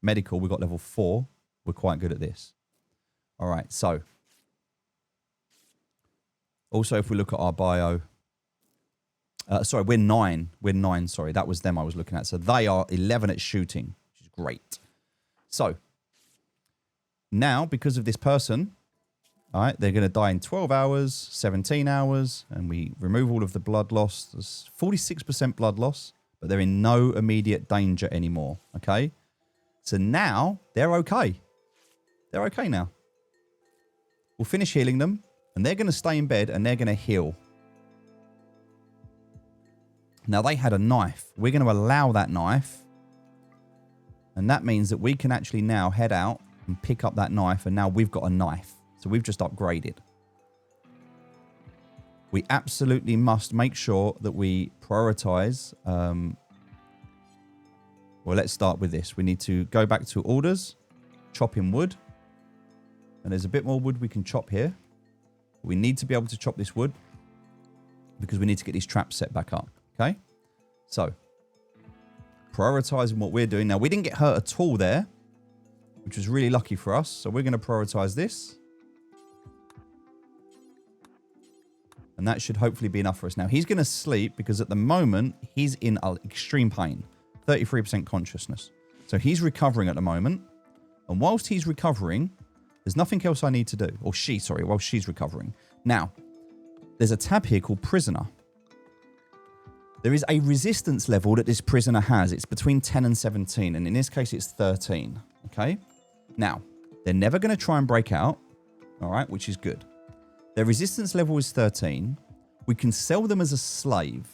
medical, we've got level 4. We're quite good at this. All right, so also if we look at our bio, sorry, we're 9. We're 9, sorry. That was them I was looking at. So they are 11 at shooting, which is great. So now, because of this person, all right, they're going to die in 12 hours, 17 hours, and we remove all of the blood loss. There's 46% blood loss, but they're in no immediate danger anymore, okay? So now they're okay. They're okay now. We'll finish healing them, and they're going to stay in bed, and they're going to heal. Now, they had a knife. We're going to allow that knife, and that means that we can actually now head out and pick up that knife, and now we've got a knife. So we've just upgraded. We absolutely must make sure that we prioritize. Well, let's start with this. We need to go back to orders, chop in wood. And there's a bit more wood we can chop here. We need to be able to chop this wood because we need to get these traps set back up. Okay? So, prioritizing what we're doing. Now, we didn't get hurt at all there, which was really lucky for us. So we're going to prioritize this. And that should hopefully be enough for us. Now, he's going to sleep because at the moment, he's in extreme pain. 33% consciousness. So he's recovering at the moment. And whilst he's recovering, there's nothing else I need to do. Or she, sorry, while she's recovering. Now, there's a tab here called Prisoner. There is a resistance level that this prisoner has. It's between 10 and 17. And in this case, it's 13. Okay? Now, they're never going to try and break out. All right? Which is good. Their resistance level is 13. We can sell them as a slave.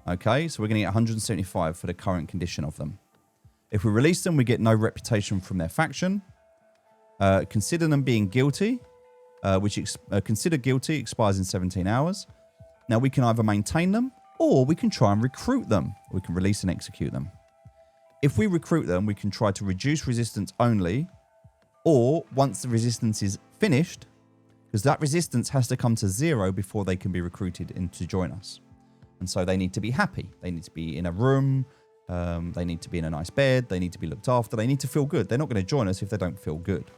Okay? So we're going to get 175 for the current condition of them. If we release them, we get no reputation from their faction. Consider them being guilty, consider guilty expires in 17 hours. Now we can either maintain them or we can try and recruit them. We can release and execute them. If we recruit them, we can try to reduce resistance only, or once the resistance is finished, because that resistance has to come to 0 before they can be recruited in to join us. And so they need to be happy. They need to be in a room. They need to be in a nice bed. They need to be looked after. They need to feel good. They're not going to join us if they don't feel good.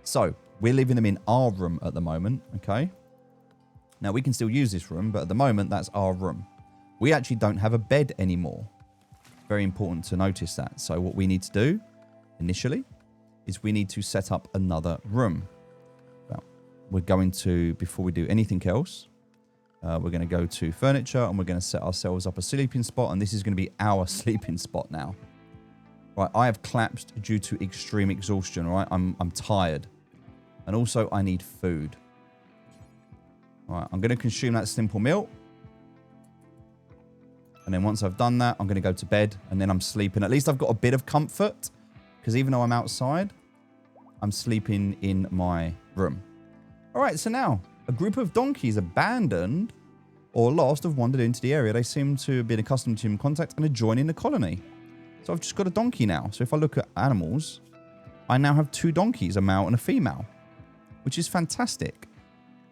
So we're leaving them in our room at the moment. Okay. Now we can still use this room, but at the moment that's our room. We actually don't have a bed anymore. Very important to notice that. So what we need to do initially is we need to set up another room. Well, we're going to, before we do anything else, we're going to go to furniture and we're going to set ourselves up a sleeping spot. And this is going to be our sleeping spot now. Right, I have collapsed due to extreme exhaustion. Right, I'm tired. And also I need food. All right, I'm going to consume that simple meal. And then once I've done that, I'm going to go to bed and then I'm sleeping. At least I've got a bit of comfort because even though I'm outside, I'm sleeping in my room. All right, so now a group of donkeys abandoned or lost have wandered into the area. They seem to have been accustomed to human contact and are joining the colony. So I've just got a donkey now. So if I look at animals, I now have 2 donkeys, a male and a female, which is fantastic.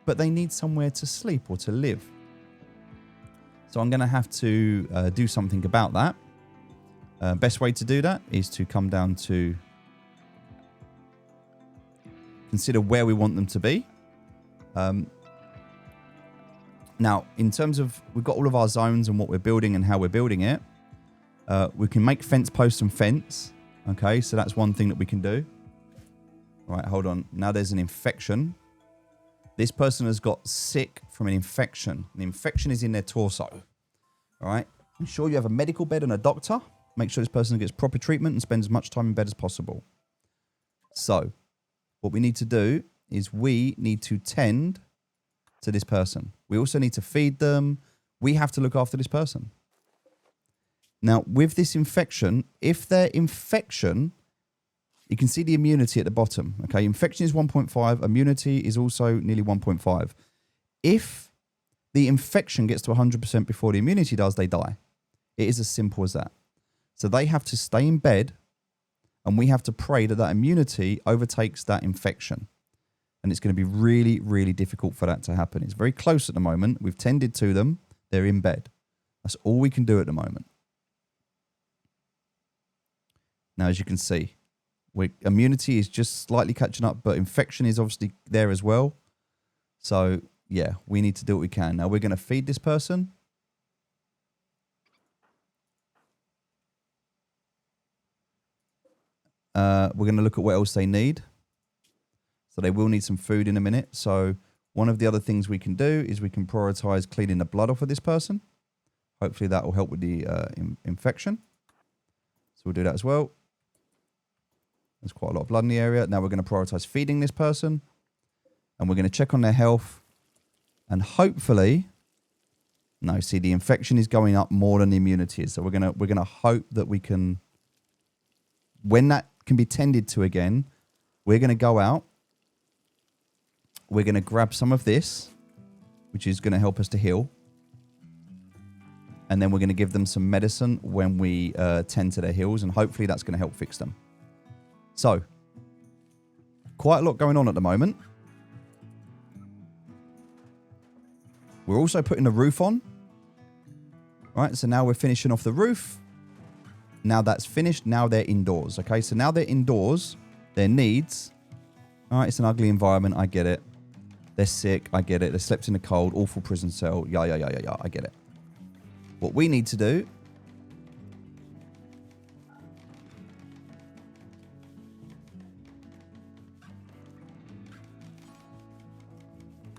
But they need somewhere to sleep or to live. So I'm going to have to do something about that. Best way to do that is to come down to consider where we want them to be. Now, in terms of, we've got all of our zones and what we're building and how we're building it. We can make fence posts and fence. Okay, so that's one thing that we can do. All right, hold on. Now there's an infection. This person has got sick from an infection. The infection is in their torso. All right. Ensure you have a medical bed and a doctor. Make sure this person gets proper treatment and spends as much time in bed as possible. So, what we need to do is we need to tend to this person. We also need to feed them. We have to look after this person. Now, with this infection, if their infection, you can see the immunity at the bottom. Okay, infection is 1.5. Immunity is also nearly 1.5. If the infection gets to 100% before the immunity does, they die. It is as simple as that. So they have to stay in bed, and we have to pray that that immunity overtakes that infection. And it's going to be really, really difficult for that to happen. It's very close at the moment. We've tended to them. They're in bed. That's all we can do at the moment. Now, as you can see, immunity is just slightly catching up, but infection is obviously there as well. So, yeah, we need to do what we can. Now, we're going to feed this person. We're going to look at what else they need. So they will need some food in a minute. So one of the other things we can do is we can prioritize cleaning the blood off of this person. Hopefully that will help with the infection. So we'll do that as well. There's quite a lot of blood in the area. Now we're going to prioritize feeding this person. And we're going to check on their health. And hopefully... No, see, the infection is going up more than the immunity is. So we're gonna hope that we can... When that can be tended to again, we're going to go out. We're going to grab some of this, which is going to help us to heal. And then we're going to give them some medicine when we tend to their heals. And hopefully that's going to help fix them. So, quite a lot going on at the moment. We're also putting the roof on. All right, so now we're finishing off the roof. Now that's finished. Now they're indoors. Okay, so now they're indoors. Their needs. All right, it's an ugly environment. I get it. They're sick. I get it. They slept in a cold, awful prison cell. Yeah. I get it. What we need to do...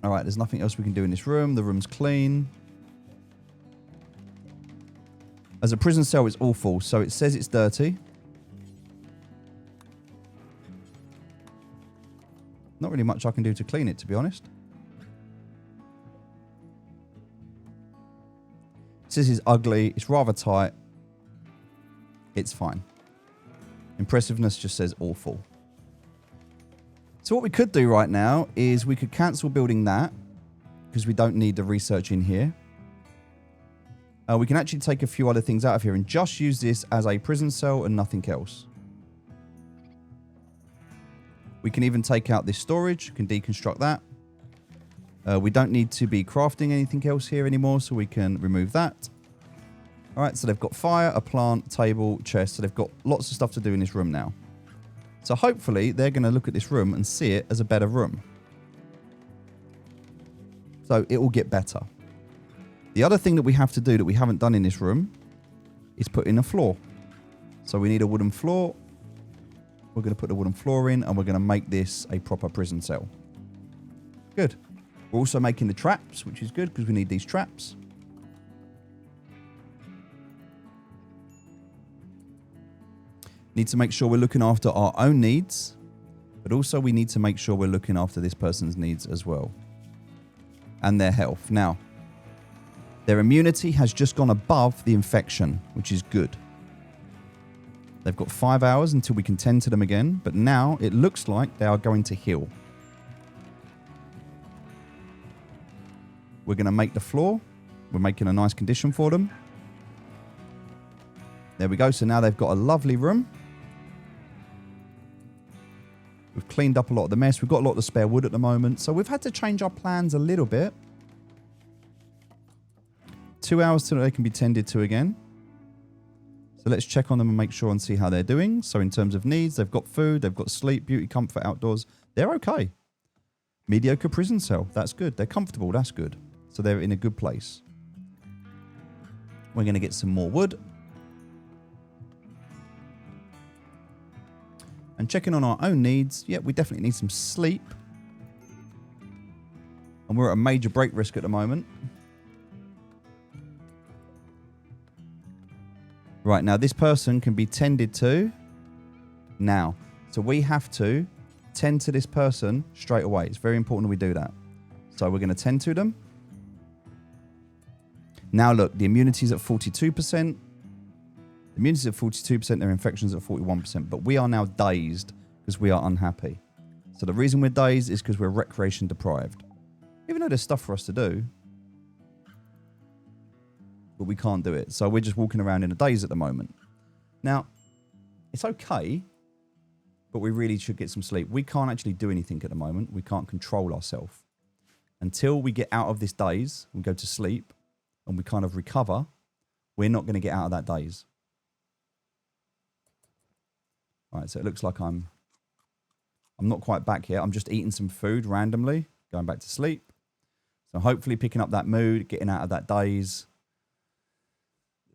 All right, there's nothing else we can do in this room. The room's clean. As a prison cell, it's awful. So it says it's dirty. Not really much I can do to clean it, to be honest. It says it's ugly. It's rather tight. It's fine. Impressiveness just says awful. So what we could do right now is we could cancel building that because we don't need the research in here. We can actually take a few other things out of here and just use this as a prison cell and nothing else. We can even take out this storage, can deconstruct that. We don't need to be crafting anything else here anymore, so we can remove that. All right, so they've got fire, a plant, table, chest. So they've got lots of stuff to do in this room now. So hopefully they're going to look at this room and see it as a better room. So it will get better. The other thing that we have to do that we haven't done in this room is put in a floor. So we need a wooden floor. We're going to put the wooden floor in and we're going to make this a proper prison cell. Good. We're also making the traps, which is good because we need these traps. Need to make sure we're looking after our own needs, but also we need to make sure we're looking after this person's needs as well. And their health. Now, their immunity has just gone above the infection, which is good. They've got 5 hours until we can tend to them again, but now it looks like they are going to heal. We're going to make the floor. We're making a nice condition for them. There we go. So now they've got a lovely room. We've cleaned up a lot of the mess. We've got a lot of the spare wood at the moment. So we've had to change our plans a little bit. 2 hours till they can be tended to again. So let's check on them and make sure and see how they're doing. So in terms of needs, they've got food, they've got sleep, beauty, comfort, outdoors. They're okay. Mediocre prison cell. That's good. They're comfortable. That's good. So they're in a good place. We're going to get some more wood. And checking on our own needs. Yeah, we definitely need some sleep. And we're at a major break risk at the moment. Right, now this person can be tended to now. So we have to tend to this person straight away. It's very important that we do that. So we're going to tend to them. Now look, the immunity is at 42%. The immunity is at 42%, their infections at 41%. But we are now dazed because we are unhappy. So the reason we're dazed is because we're recreation deprived. Even though there's stuff for us to do, but we can't do it. So we're just walking around in a daze at the moment. Now, it's okay, but we really should get some sleep. We can't actually do anything at the moment. We can't control ourselves. Until we get out of this daze, we go to sleep, and we kind of recover, we're not going to get out of that daze. All right, so it looks like I'm not quite back yet. I'm just eating some food randomly, going back to sleep. So hopefully picking up that mood, getting out of that daze.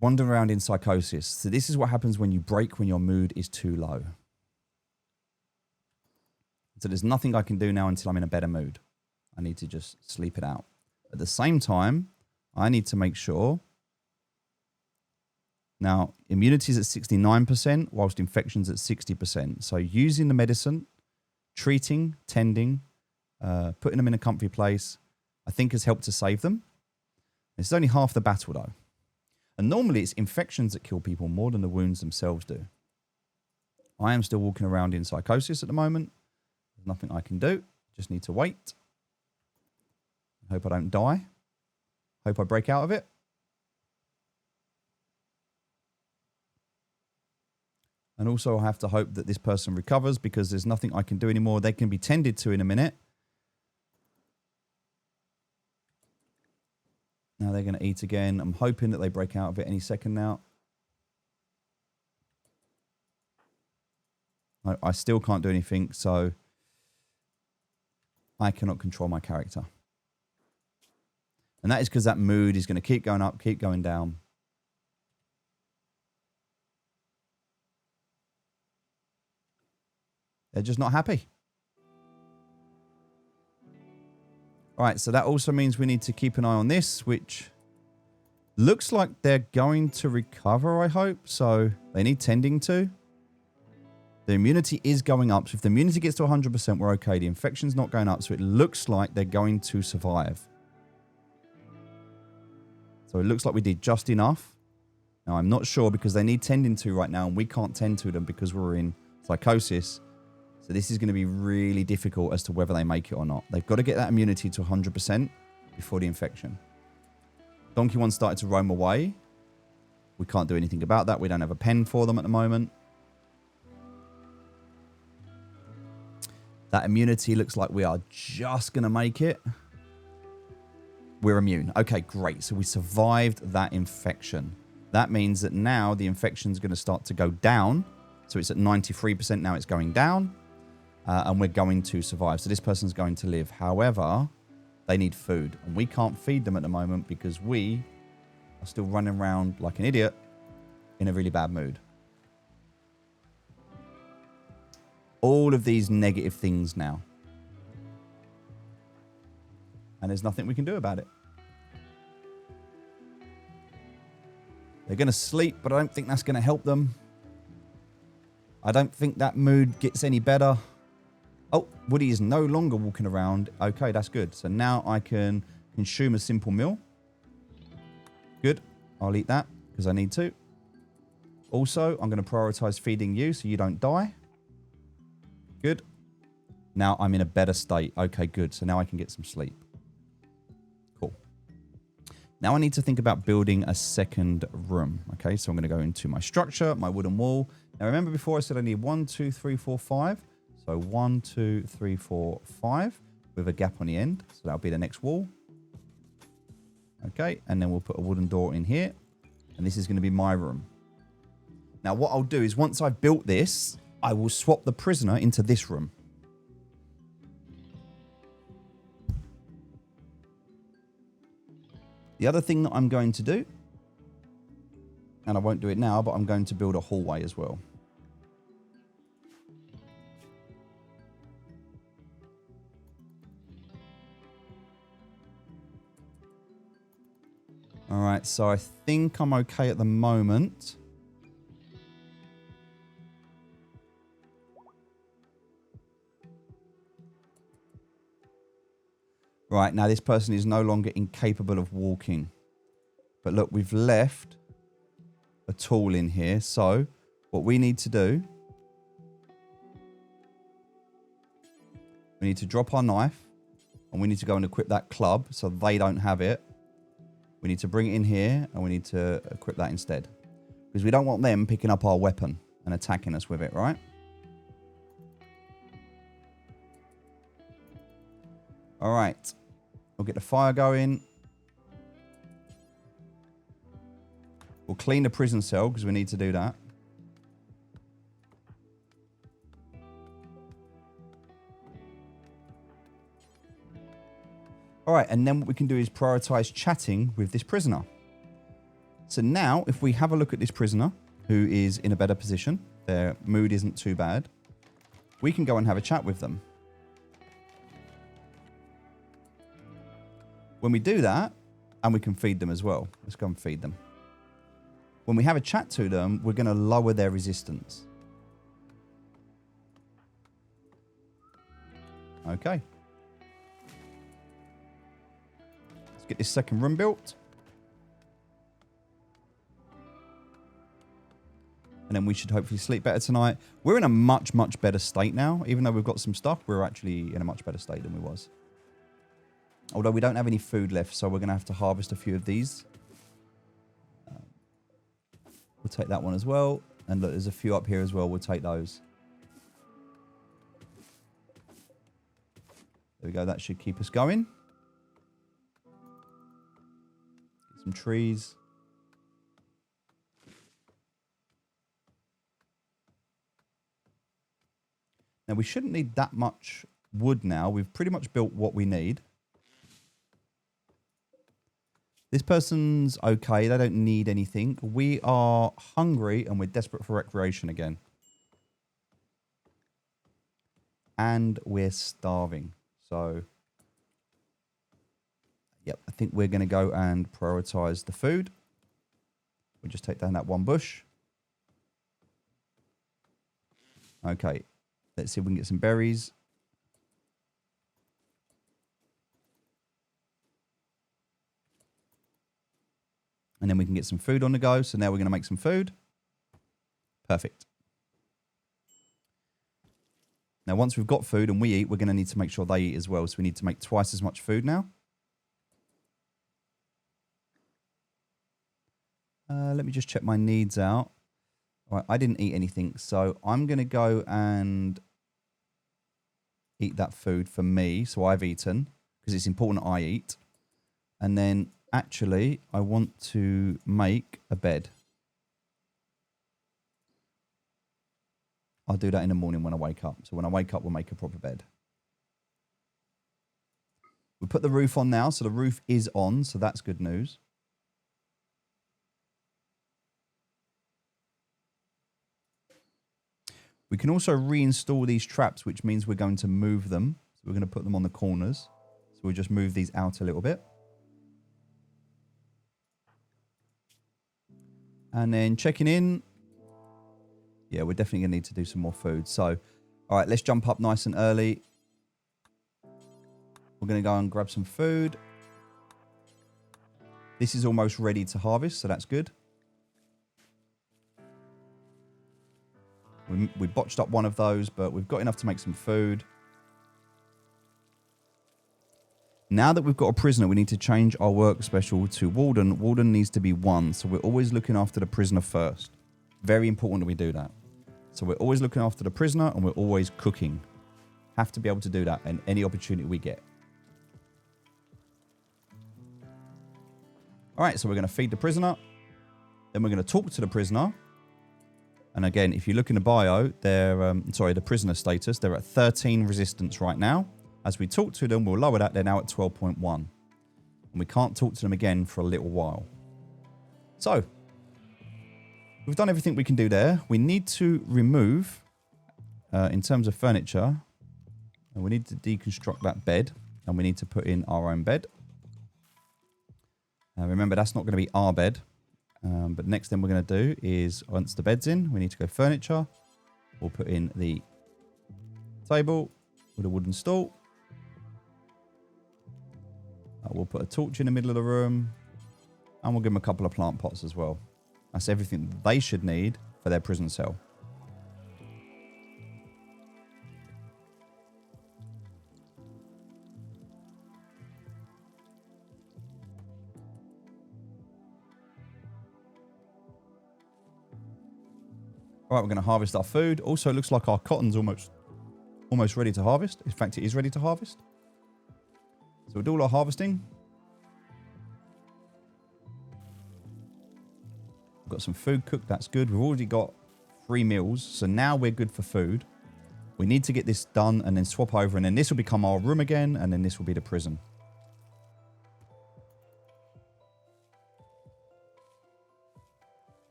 Wandering around in psychosis. So this is what happens when you break when your mood is too low. So there's nothing I can do now until I'm in a better mood. I need to just sleep it out. At the same time, I need to make sure. Now, immunity is at 69%, whilst infection's at 60%. So using the medicine, treating, tending, putting them in a comfy place, I think has helped to save them. It's only half the battle, though. And normally it's infections that kill people more than the wounds themselves do. I am still walking around in psychosis at the moment. There's nothing I can do. Just need to wait. Hope I don't die. Hope I break out of it. And also I have to hope that this person recovers because there's nothing I can do anymore. They can be tended to in a minute. Now they're going to eat again. I'm hoping that they break out of it any second now. I still can't do anything, so I cannot control my character. And that is because that mood is going to keep going up, keep going down. They're just not happy. All right, so that also means we need to keep an eye on this, which looks like they're going to recover, I hope. So they need tending to. The immunity is going up. So if the immunity gets to 100%, we're okay. The infection's not going up, so it looks like they're going to survive. So it looks like we did just enough. Now, I'm not sure because they need tending to right now, and we can't tend to them because we're in psychosis. So this is going to be really difficult as to whether they make it or not. They've got to get that immunity to 100% before the infection. Donkey one started to roam away. We can't do anything about that. We don't have a pen for them at the moment. That immunity looks like we are just going to make it. We're immune. Okay, great. So we survived that infection. That means that now the infection is going to start to go down. So it's at 93%. Now it's going down. And we're going to survive. So this person's going to live. However, they need food. And we can't feed them at the moment because we are still running around like an idiot in a really bad mood. All of these negative things now. And there's nothing we can do about it. They're going to sleep, but I don't think that's going to help them. I don't think that mood gets any better. Oh, Woody is no longer walking around. Okay, that's good. So now I can consume a simple meal. Good. I'll eat that because I need to. Also, I'm going to prioritize feeding you so you don't die. Good. Now I'm in a better state. Okay, good. So now I can get some sleep. Cool. Now I need to think about building a second room. Okay, so I'm going to go into my structure, my wooden wall. Now remember before I said I need 1, 2, 3, 4, 5. So 1, 2, 3, 4, 5 with a gap on the end. So that'll be the next wall. Okay, and then we'll put a wooden door in here. And this is going to be my room. Now what I'll do is once I've built this, I will swap the prisoner into this room. The other thing that I'm going to do, and I won't do it now, but I'm going to build a hallway as well. All right, so I think I'm okay at the moment. Right, now this person is no longer incapable of walking. But look, we've left a tool in here. So what we need to do, we need to drop our knife and we need to go and equip that club so they don't have it. We need to bring it in here and we need to equip that instead. Because we don't want them picking up our weapon and attacking us with it, right? All right. We'll get the fire going. We'll clean the prison cell because we need to do that. All right, and then what we can do is prioritize chatting with this prisoner. So now, if we have a look at this prisoner, who is in a better position, their mood isn't too bad, we can go and have a chat with them. When we do that, and we can feed them as well. Let's go and feed them. When we have a chat to them, we're going to lower their resistance. Okay. Let's get this second room built. And then we should hopefully sleep better tonight. We're in a much, much better state now. Even though we've got some stuff, we're actually in a much better state than we was. Although we don't have any food left, so we're going to have to harvest a few of these. We'll take that one as well. And look, there's a few up here as well. We'll take those. There we go. That should keep us going. Get some trees. Now, we shouldn't need that much wood now. We've pretty much built what we need. This person's okay. They don't need anything. We are hungry and we're desperate for recreation again. And we're starving. So, yep, I think we're going to go and prioritize the food. We'll just take down that one bush. Okay, let's see if we can get some berries. And then we can get some food on the go. So now we're going to make some food. Perfect. Now, once we've got food and we eat, we're going to need to make sure they eat as well. So we need to make twice as much food now. Let me just check my needs out. All right, I didn't eat anything. So I'm going to go and eat that food for me. So I've eaten because it's important I eat. And then actually, I want to make a bed. I'll do that in the morning when I wake up. So when I wake up, we'll make a proper bed. We put the roof on now, so the roof is on, so that's good news. We can also reinstall these traps, which means we're going to move them. So we're going to put them on the corners. So we'll just move these out a little bit. And then checking in. Yeah, we're definitely going to need to do some more food. So, all right, let's jump up nice and early. We're going to go and grab some food. This is almost ready to harvest, so that's good. We botched up one of those, but we've got enough to make some food. Now that we've got a prisoner, we need to change our work special to Warden. Warden needs to be 1, so we're always looking after the prisoner first. Very important that we do that. So we're always looking after the prisoner and we're always cooking. Have to be able to do that in any opportunity we get. All right, so we're going to feed the prisoner. Then we're going to talk to the prisoner. And again, if you look in the bio, they're, the prisoner status, they're at 13 resistance right now. As we talk to them, we'll lower that. They're now at 12.1. And we can't talk to them again for a little while. So, we've done everything we can do there. We need to remove, in terms of furniture, we need to deconstruct that bed. And we need to put in our own bed. Remember, that's not going to be our bed. But next thing we're going to do is, once the bed's in, we need to go furniture. We'll put in the table with a wooden stool. We'll put a torch in the middle of the room. And we'll give them a couple of plant pots as well. That's everything they should need for their prison cell. All right, we're going to harvest our food. Also, it looks like our cotton's almost ready to harvest. In fact, it is ready to harvest. So we'll do all our harvesting. We've got some food cooked. That's good. We've already got 3 meals. So now we're good for food. We need to get this done and then swap over. And then this will become our room again. And then this will be the prison.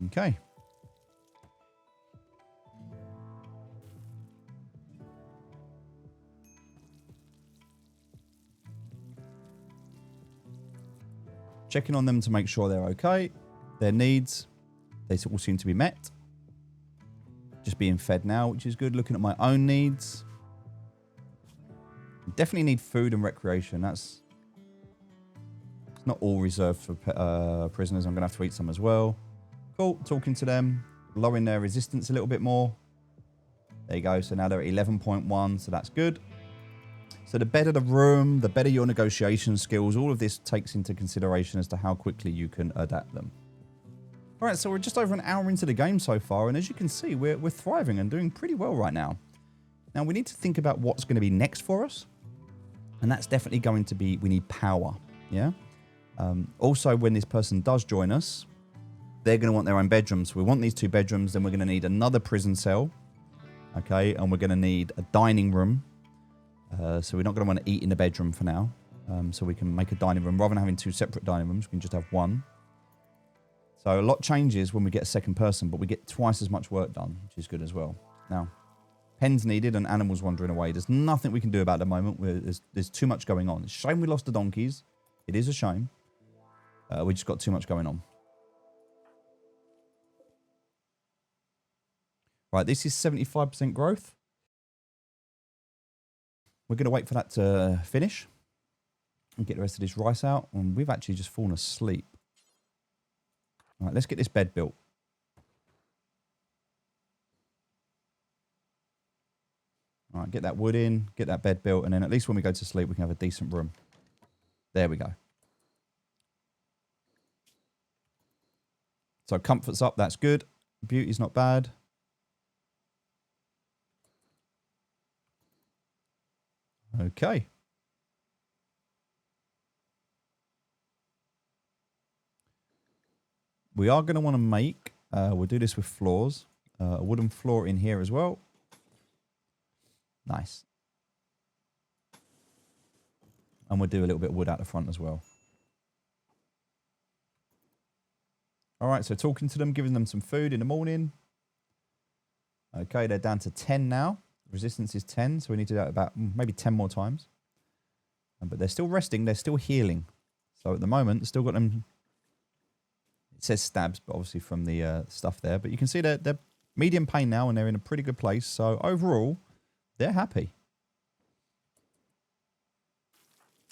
Okay. Checking on them to make sure they're okay. Their needs, they all seem to be met. Just being fed now, which is good. Looking at my own needs. Definitely need food and recreation. It's not all reserved for prisoners. I'm going to have to eat some as well. Cool. Talking to them. Lowering their resistance a little bit more. There you go. So now they're at 11.1. So that's good. So the better the room, the better your negotiation skills. All of this takes into consideration as to how quickly you can adapt them. All right, so we're just over an hour into the game so far. And as you can see, we're thriving and doing pretty well right now. Now, we need to think about what's going to be next for us. And that's definitely going to be, we need power. Yeah. Also, when this person does join us, they're going to want their own bedrooms. So we want these 2 bedrooms. Then we're going to need another prison cell. Okay. And we're going to need a dining room. So we're not going to want to eat in the bedroom for now. So we can make a dining room. Rather than having 2 separate dining rooms, we can just have 1. So a lot changes when we get a second person, but we get twice as much work done, which is good as well. Now, pens needed and animals wandering away. There's nothing we can do about the moment. There's too much going on. It's a shame we lost the donkeys. It is a shame. We just got too much going on. Right, this is 75% growth. We're going to wait for that to finish and get the rest of this rice out. And we've actually just fallen asleep. All right, let's get this bed built. All right, get that wood in, get that bed built, and then at least when we go to sleep, we can have a decent room. There we go. So comfort's up, that's good. Beauty's not bad. Okay. We are going to want to make, we'll do this with floors, a wooden floor in here as well. Nice. And we'll do a little bit of wood out the front as well. All right, so talking to them, giving them some food in the morning. Okay, they're down to 10 now. Resistance is 10, so we need to do that about maybe 10 more times. But they're still resting, they're still healing. So at the moment, still got them. It says stabs, but obviously from the stuff there. But you can see they're medium pain now, and they're in a pretty good place. So overall, they're happy.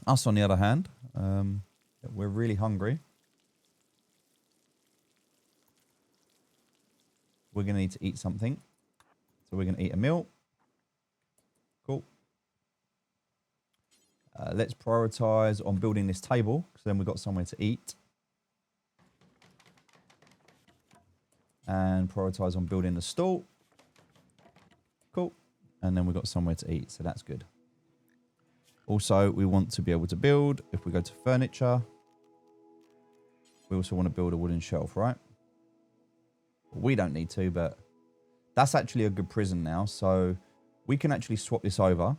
Us, on the other hand, we're really hungry. We're going to need to eat something. So we're going to eat a meal. Cool. Let's prioritize on building this table, because then we've got somewhere to eat. And prioritize on building the stall. Cool. And then we've got somewhere to eat, so that's good. Also, we want to be able to build, if we go to furniture, we also want to build a wooden shelf, right? We don't need to, but that's actually a good prison now, so we can actually swap this over.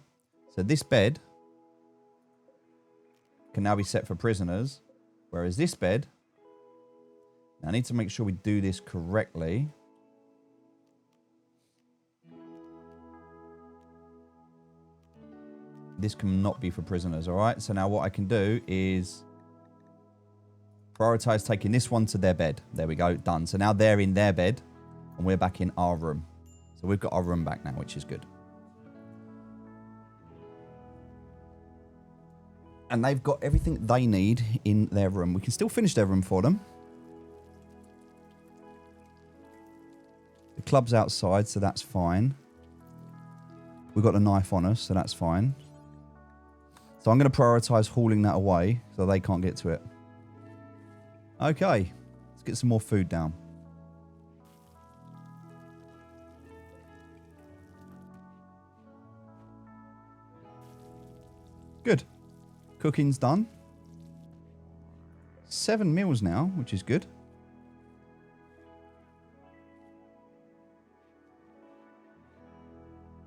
So this bed can now be set for prisoners, whereas this bed, now I need to make sure we do this correctly. This cannot be for prisoners, all right? So now what I can do is prioritize taking this one to their bed. There we go, done. So now they're in their bed and we're back in our room. So we've got our room back now, which is good. And they've got everything they need in their room. We can still finish their room for them. The club's outside, so that's fine. We've got a knife on us, so that's fine. So I'm going to prioritise hauling that away so they can't get to it. Okay, let's get some more food down. Good. Cooking's done. 7 meals now, which is good.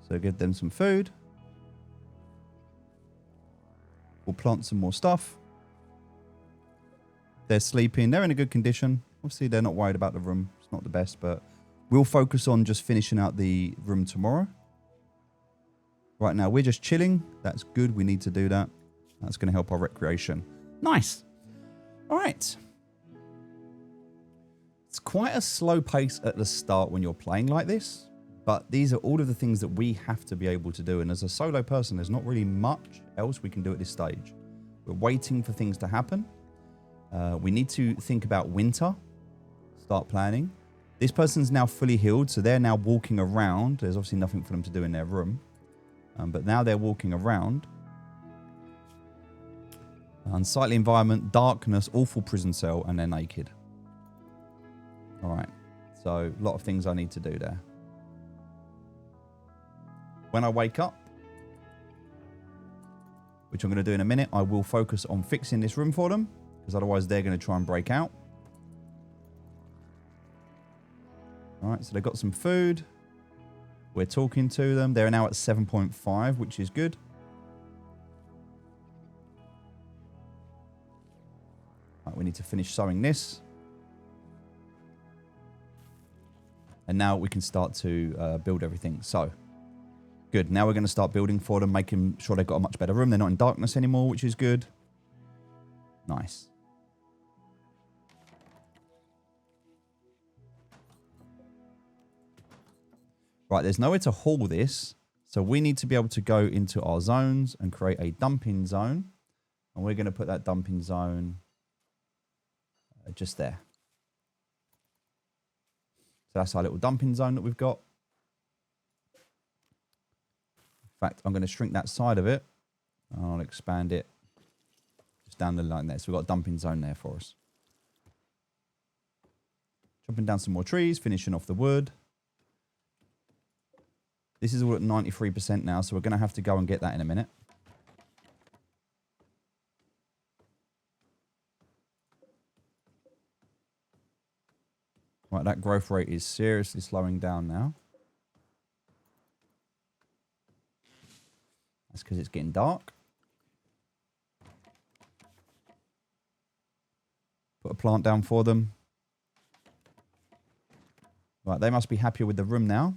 So give them some food. We'll plant some more stuff. They're sleeping. They're in a good condition. Obviously, they're not worried about the room. It's not the best, but we'll focus on just finishing out the room tomorrow. Right now, we're just chilling. That's good. We need to do that. That's going to help our recreation. Nice. All right. It's quite a slow pace at the start when you're playing like this, but these are all of the things that we have to be able to do. And as a solo person, there's not really much else we can do at this stage. We're waiting for things to happen. We need to think about winter. Start planning. This person's now fully healed, so they're now walking around. There's obviously nothing for them to do in their room. But now they're walking around. Unsightly environment, darkness, awful prison cell, and they're naked. All right. So a lot of things I need to do there. When I wake up, which I'm going to do in a minute, I will focus on fixing this room for them, because otherwise they're going to try and break out. All right, so they've got some food. We're talking to them. They're now at 7.5, which is good. Right, we need to finish sewing this. And now we can start to build everything. So, good. Now we're going to start building for them, making sure they've got a much better room. They're not in darkness anymore, which is good. Nice. Right, there's nowhere to haul this. So we need to be able to go into our zones and create a dumping zone. And we're going to put that dumping zone just there. So that's our little dumping zone that we've got. In fact, I'm going to shrink that side of it. And I'll expand it just down the line there. So we've got a dumping zone there for us. Chopping down some more trees, finishing off the wood. This is all at 93% now, so we're going to have to go and get that in a minute. Right, that growth rate is seriously slowing down now. That's because it's getting dark. Put a plant down for them. Right, they must be happier with the room now.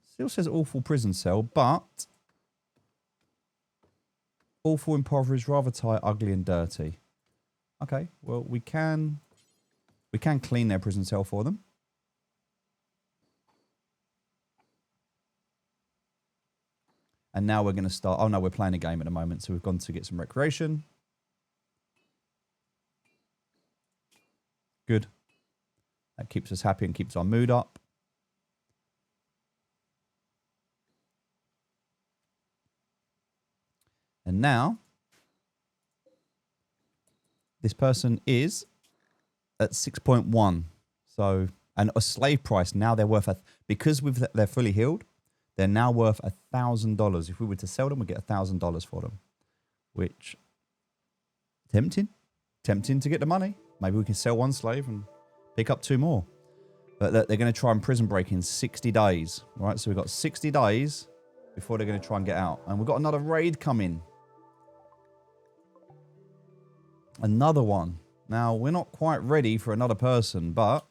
Still says awful prison cell, but awful, impoverished, rather tight, ugly, and dirty. Okay, well, we can clean their prison cell for them. And now we're going to start. Oh no, we're playing a game at the moment, so we've gone to get some recreation. Good. That keeps us happy and keeps our mood up. And now, this person is at 6.1. So, and a slave price, now they're worth, because they're fully healed, they're now worth $1,000. If we were to sell them, we'd get $1,000 for them. Which, tempting to get the money. Maybe we can sell one slave and pick up 2 more. But they're going to try and prison break in 60 days. Right, so we've got 60 days before they're going to try and get out. And we've got another raid coming. Another one. Now, we're not quite ready for another person, but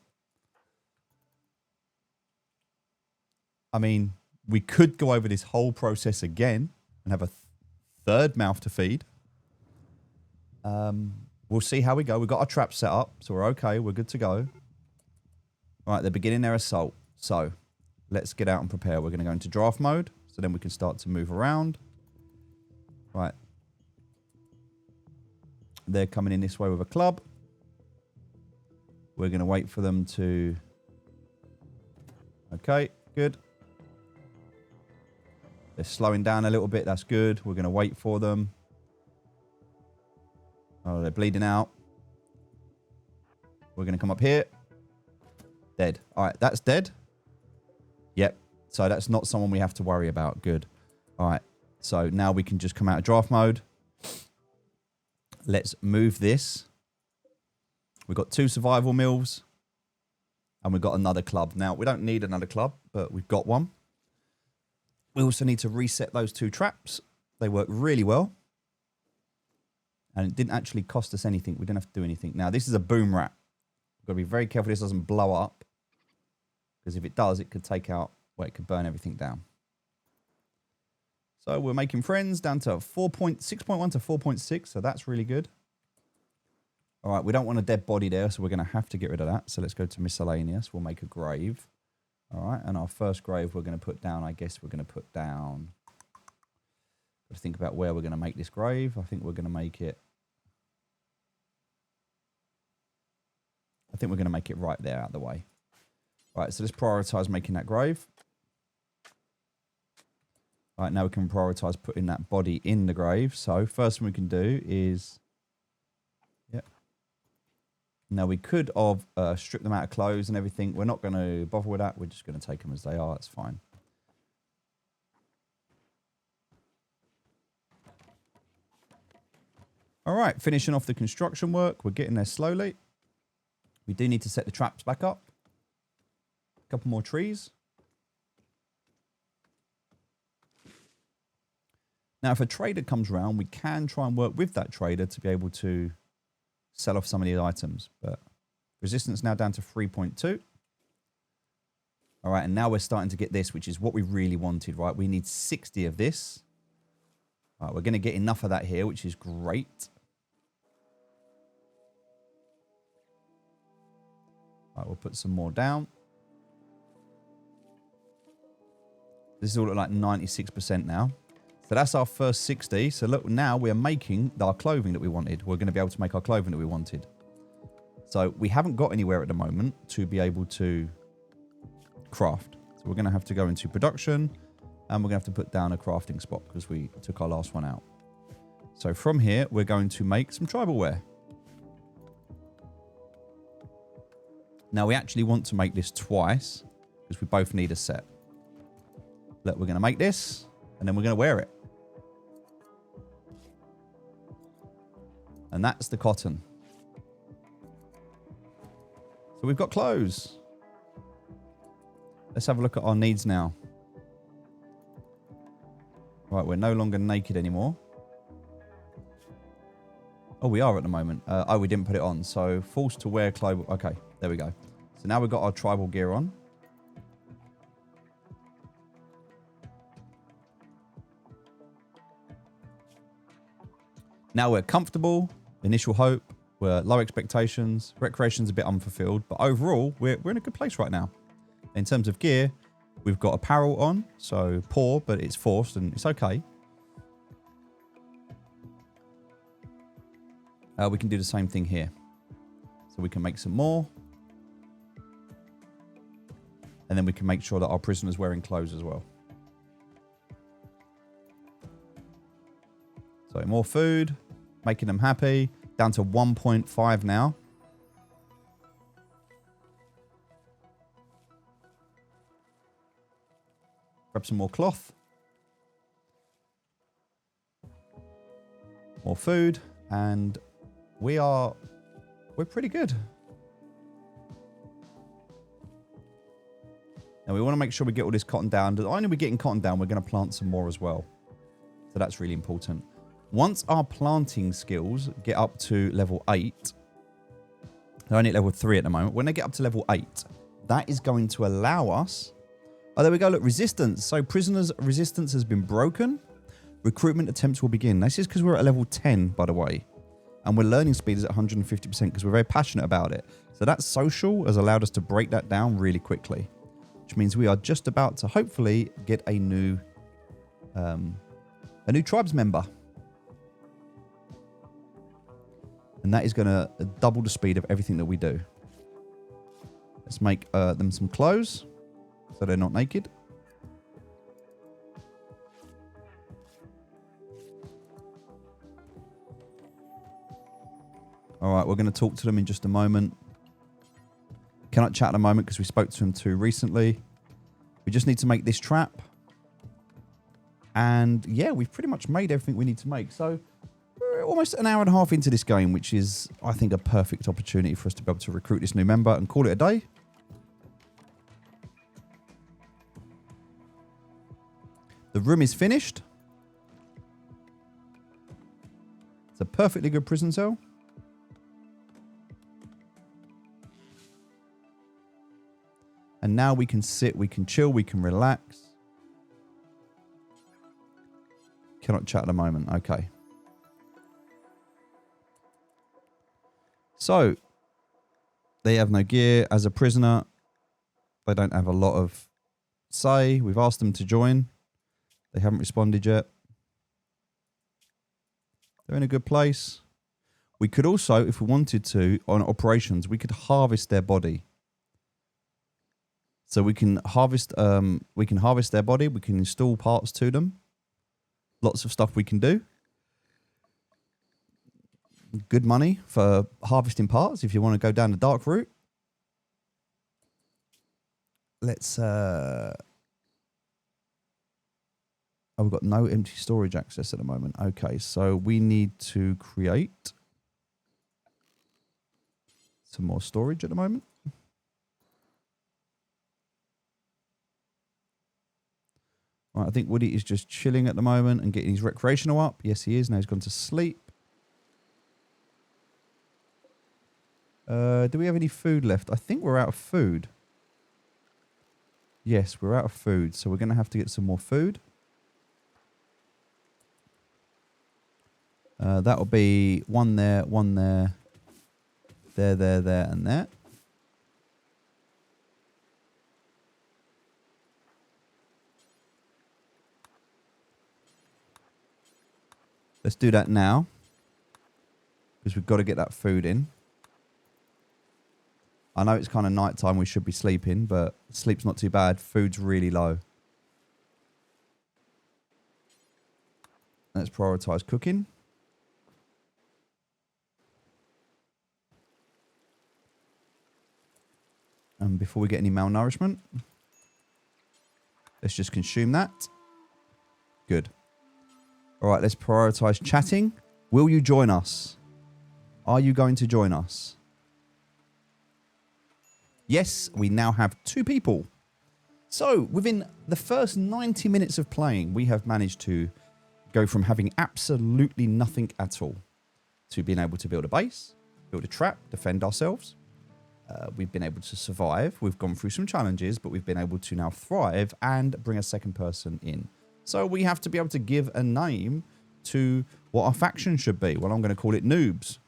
I mean, we could go over this whole process again and have a third mouth to feed. We'll see how we go. We've got our trap set up, so we're okay. We're good to go. All right, they're beginning their assault. So let's get out and prepare. We're going to go into draft mode, so then we can start to move around. Right. They're coming in this way with a club. We're going to wait for them to... Okay, good. They're slowing down a little bit. That's good. We're going to wait for them. Oh, they're bleeding out. We're going to come up here. Dead. All right, that's dead. Yep. So that's not someone we have to worry about. Good. All right. So now we can just come out of draft mode. Let's move this. We've got 2 survival mills. And we've got another club. Now, we don't need another club, but we've got one. We also need to reset those 2 traps. They work really well. And it didn't actually cost us anything. We didn't have to do anything. Now, this is a boom rat. We've got to be very careful this doesn't blow up. Because if it does, it could take out... Well, it could burn everything down. So we're making friends down to 6.1 to 4.6. So that's really good. All right, we don't want a dead body there, so we're going to have to get rid of that. So let's go to miscellaneous. We'll make a grave. All right, and our first grave we're going to put down, I guess we're going to put down... Got to think about where we're going to make this grave. I think we're going to make it... I think we're going to make it right there out of the way. All right, so let's prioritize making that grave. All right, now we can prioritize putting that body in the grave. So first thing we can do is... Yep. Now we could have stripped them out of clothes and everything. We're not going to bother with that. We're just going to take them as they are. It's fine. All right, finishing off the construction work. We're getting there slowly. We do need to set the traps back up. A couple more trees. Now, if a trader comes around, we can try and work with that trader to be able to sell off some of these items. But resistance now down to 3.2. All right, and now we're starting to get this, which is what we really wanted, right? We need 60 of this. All right, we're going to get enough of that here, which is great. All right, we'll put some more down. This is all at like 96% now. So that's our first 60. So look, now we're making our clothing that we wanted. We're going to be able to make our clothing that we wanted. So we haven't got anywhere at the moment to be able to craft. So we're going to have to go into production and we're going to have to put down a crafting spot because we took our last one out. So from here, we're going to make some tribal wear. Now we actually want to make this twice because we both need a set. Look, we're going to make this and then we're going to wear it. And that's the cotton. So we've got clothes. Let's have a look at our needs now. Right, we're no longer naked anymore. Oh, we are at the moment. Oh, we didn't put it on. So forced to wear clothes. Okay, there we go. So now we've got our tribal gear on. Now we're comfortable. Initial hope. We're low expectations. Recreation's a bit unfulfilled. But overall, we're in a good place right now. In terms of gear, we've got apparel on. So poor, but it's forced and it's okay. We can do the same thing here. So we can make some more. And then we can make sure that our prisoner's wearing clothes as well. So more food, making them happy. Down to 1.5 now. Grab some more cloth. More food. And we're pretty good. Now we want to make sure we get all this cotton down. Not only are we getting cotton down, we're going to plant some more as well. So that's really important. Once our planting skills get up to level 8, they're only at level 3 at the moment. When they get up to level 8, that is going to allow us... Oh, there we go. Look, resistance. So prisoners' resistance has been broken. Recruitment attempts will begin. This is because we're at level 10, by the way. And we're learning speed is at 150% because we're very passionate about it. So that social has allowed us to break that down really quickly. Which means we are just about to hopefully get a new tribes member. And that is going to double the speed of everything that we do. Let's make them some clothes so they're not naked. All right, we're going to talk to them in just a moment. Cannot chat at a moment because we spoke to them too recently. We just need to make this trap. And yeah, we've pretty much made everything we need to make. So we're almost an hour and a half into this game, which is, I think, a perfect opportunity for us to be able to recruit this new member and call it a day. The room is finished. It's a perfectly good prison cell. And now we can sit, we can chill, we can relax. Cannot chat at the moment. Okay. So, they have no gear. As a prisoner, they don't have a lot of say. We've asked them to join. They haven't responded yet. They're in a good place. We could also, if we wanted to, on operations, we could harvest their body. So we can harvest their body. We can install parts to them. Lots of stuff we can do. Good money for harvesting parts if you want to go down the dark route. Let's... Oh, we've got no empty storage access at the moment. Okay, so we need to create some more storage at the moment. Right, I think Woody is just chilling at the moment and getting his recreational up. Yes, he is. Now he's gone to sleep. Do we have any food left? I think we're out of food. Yes, we're out of food. So we're going to have to get some more food. That'll be one there, there, and there. Let's do that now. Because we've got to get that food in. I know it's kind of night time, we should be sleeping, but sleep's not too bad. Food's really low. Let's prioritize cooking. And before we get any malnourishment, let's just consume that. Good. All right, let's prioritize chatting. Will you join us? Are you going to join us? Yes, we now have 2 people. So within the first 90 minutes of playing, we have managed to go from having absolutely nothing at all to being able to build a base, build a trap, defend ourselves. We've been able to survive. We've gone through some challenges, but we've been able to now thrive and bring a second person in. So we have to be able to give a name to what our faction should be. Well, I'm going to call it Noobs.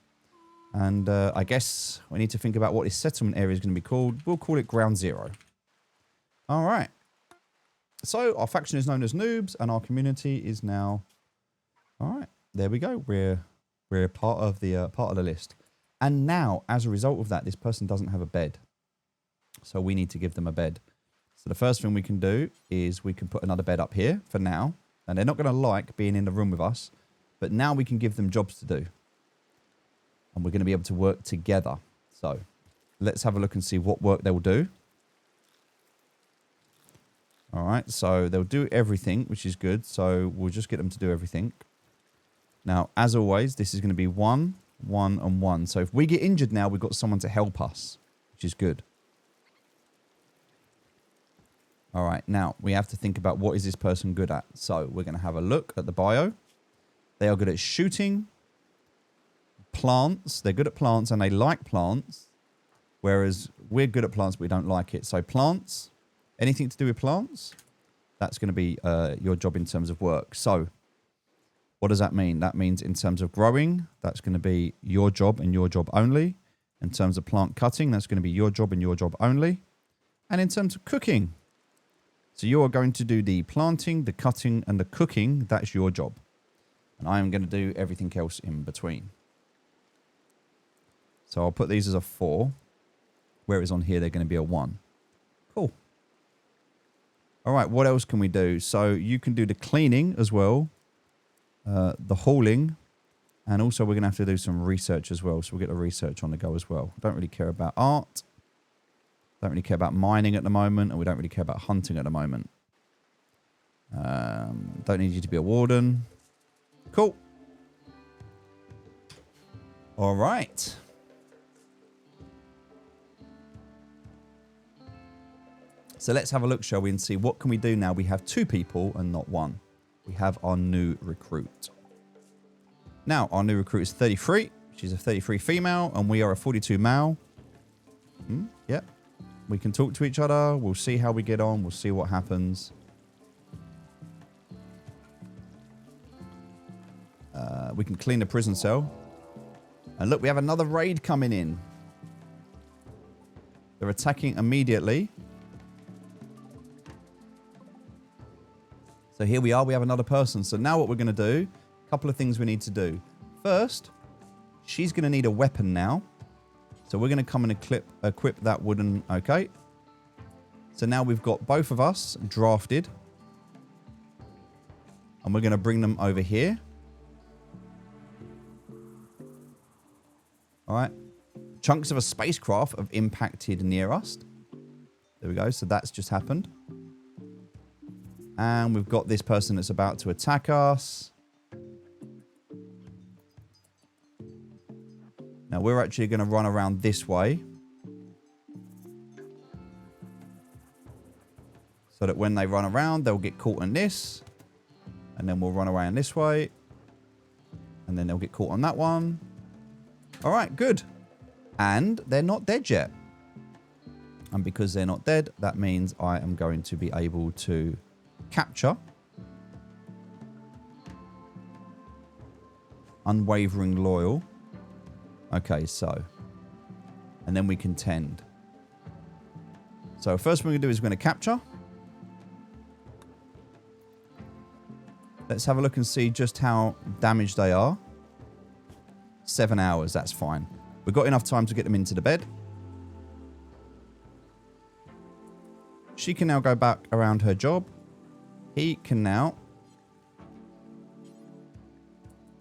And I guess we need to think about what this settlement area is going to be called. We'll call it Ground Zero. All right. So our faction is known as Noobs, and our community is now... All right. There we go. We're part of the list. And now, as a result of that, this person doesn't have a bed. So we need to give them a bed. So the first thing we can do is we can put another bed up here for now. And they're not going to like being in the room with us. But now we can give them jobs to do. And we're going to be able to work together. So let's have a look and see what work they will do. All right. So they'll do everything, which is good. So we'll just get them to do everything. Now, as always, this is going to be 1, 1, and 1. So if we get injured now, we've got someone to help us, which is good. All right, now we have to think about what is this person good at. So we're going to have a look at the bio. They are good at shooting, plants. They're good at plants and they like plants, whereas we're good at plants, but we don't like it. So plants, anything to do with plants, that's going to be your job in terms of work. So what does that mean? That means in terms of growing, that's going to be your job and your job only. In terms of plant cutting, that's going to be your job and your job only. And in terms of cooking, so you are going to do the planting, the cutting, and the cooking. That's your job. And I am going to do everything else in between. So I'll put these as a 4. Whereas on here, they're going to be a 1. Cool. All right, what else can we do? So you can do the cleaning as well, the hauling, and also we're going to have to do some research as well. So we'll get the research on the go as well. Don't really care about art. Don't really care about mining at the moment, and we don't really care about hunting at the moment. Don't need you to be a warden. Cool. All right. So let's have a look, shall we, and see what can we do now. We have 2 people and not 1. We have our new recruit. Now, our new recruit is 33. She's a 33 female, and we are a 42 male. Yep. We can talk to each other. We'll see how we get on. We'll see what happens. We can clean the prison cell. And look, we have another raid coming in. They're attacking immediately. So here we are. We have another person. So now what we're going to do, a couple of things we need to do. First, she's going to need a weapon now. So we're going to come and equip that wooden... Okay. So now we've got both of us drafted. And we're going to bring them over here. All right. Chunks of a spacecraft have impacted near us. There we go. So that's just happened. And we've got this person that's about to attack us. Now we're actually going to run around this way. So that when they run around, they'll get caught in this. And then we'll run around this way. And then they'll get caught on that one. All right, good. And they're not dead yet. And because they're not dead, that means I am going to be able to capture. Unwavering loyal. Okay, so. And then we contend. So first we're going to do is we're going to capture. Let's have a look and see just how damaged they are. 7 hours, that's fine. We've got enough time to get them into the bed. She can now go back around her job. He can now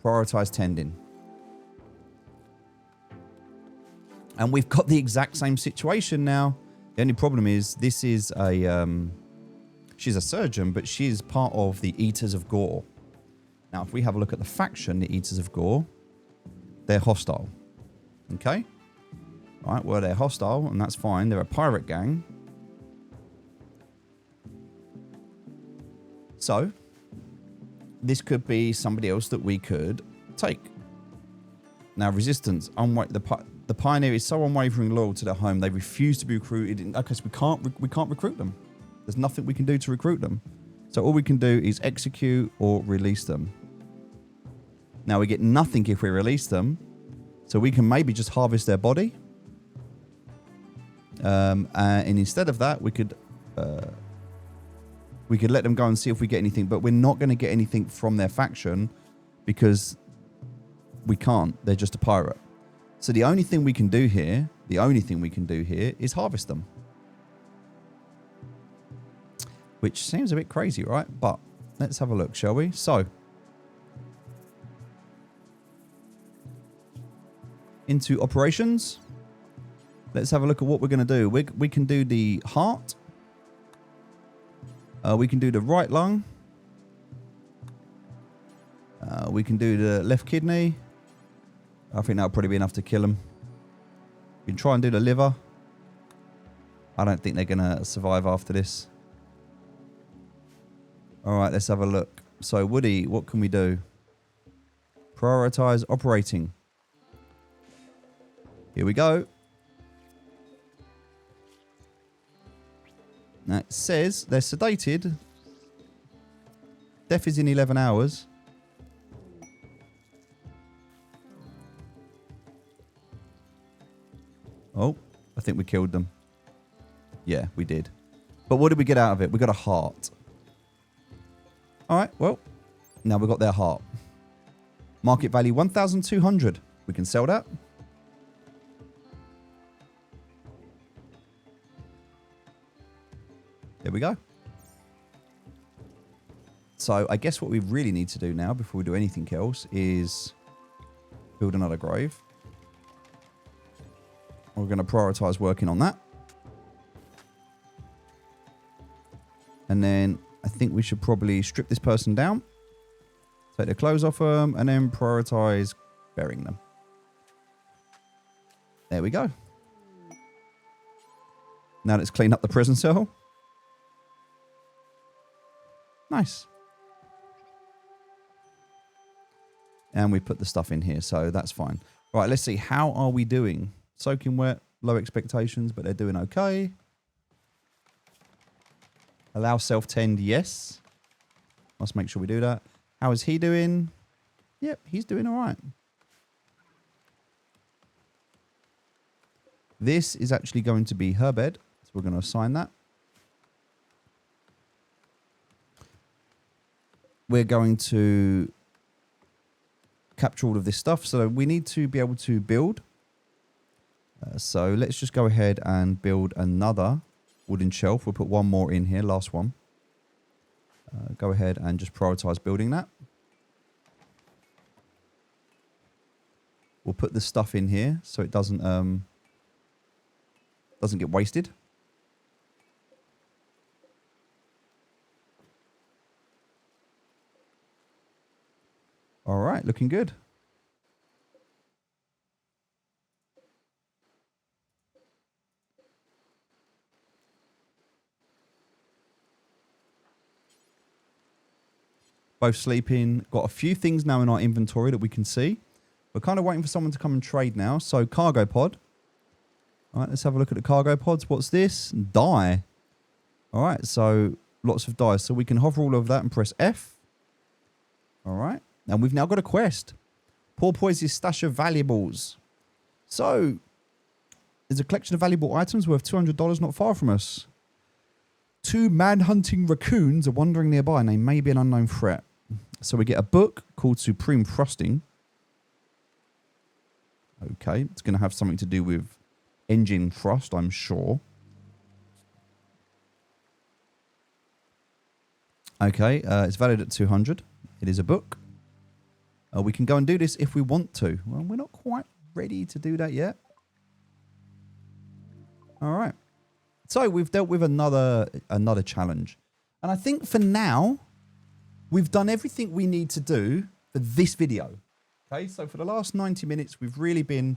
prioritize tending. And we've got the exact same situation now. The only problem is this is a... she's a surgeon, but she's part of the Eaters of Gore. Now, if we have a look at the faction, the Eaters of Gore, they're hostile. Okay? All right, well, they're hostile, and that's fine. They're a pirate gang. So, this could be somebody else that we could take. Now, resistance. The pioneer is so unwavering loyal to their home, they refuse to be recruited. Okay, so we can't recruit them. There's nothing we can do to recruit them. So all we can do is execute or release them. Now, we get nothing if we release them. So we can maybe just harvest their body. And instead of that, we could let them go and see if we get anything. But we're not going to get anything from their faction because we can't. They're just a pirate. So the only thing we can do here, is harvest them. Which seems a bit crazy, right? But let's have a look, shall we? So, into operations. Let's have a look at what we're going to do. We can do the heart. We can do the right lung. We can do the left kidney. I think that'll probably be enough to kill them. We can try and do the liver. I don't think they're going to survive after this. All right, let's have a look. So, Woody, what can we do? Prioritize operating. Here we go. Now, it says they're sedated. Death is in 11 hours. Oh, I think we killed them. Yeah, we did. But what did we get out of it? We got a heart. All right, well, now we've got their heart. Market value 1,200. We can sell that. we go. So I guess what we really need to do now before we do anything else is build another grave. We're going to prioritize working on that. And then I think we should probably strip this person down, take their clothes off them, and then prioritize burying them. There we go. Now let's clean up the prison cell. Nice. And we put the stuff in here, so that's fine. Right, let's see. How are we doing? Soaking wet, low expectations, but they're doing okay. Allow self-tend, yes. Must make sure we do that. How is he doing? Yep, he's doing all right. This is actually going to be her bed, so we're going to assign that. We're going to capture all of this stuff, so we need to be able to build. So let's just go ahead and build another wooden shelf. We'll put one more in here, last one. Go ahead and just prioritize building that. We'll put the stuff in here so it doesn't get wasted. All right, looking good. Both sleeping. Got a few things now in our inventory that we can see. We're kind of waiting for someone to come and trade now. So cargo pod. All right, let's have a look at the cargo pods. What's this? Dye. All right, so lots of dyes. So we can hover all over that and press F. All right. And we've now got a quest. Porpoise's stash of valuables. So there's a collection of valuable items worth $200 not far from us. 2 man-hunting raccoons are wandering nearby and they may be an unknown threat. So we get a book called Supreme Frosting. Okay, it's going to have something to do with engine frost, I'm sure. Okay, it's valued at 200. It is a book. We can go and do this if we want to. Well, we're not quite ready to do that yet. All right. So we've dealt with another challenge. And I think for now, we've done everything we need to do for this video. Okay, so for the last 90 minutes, we've really been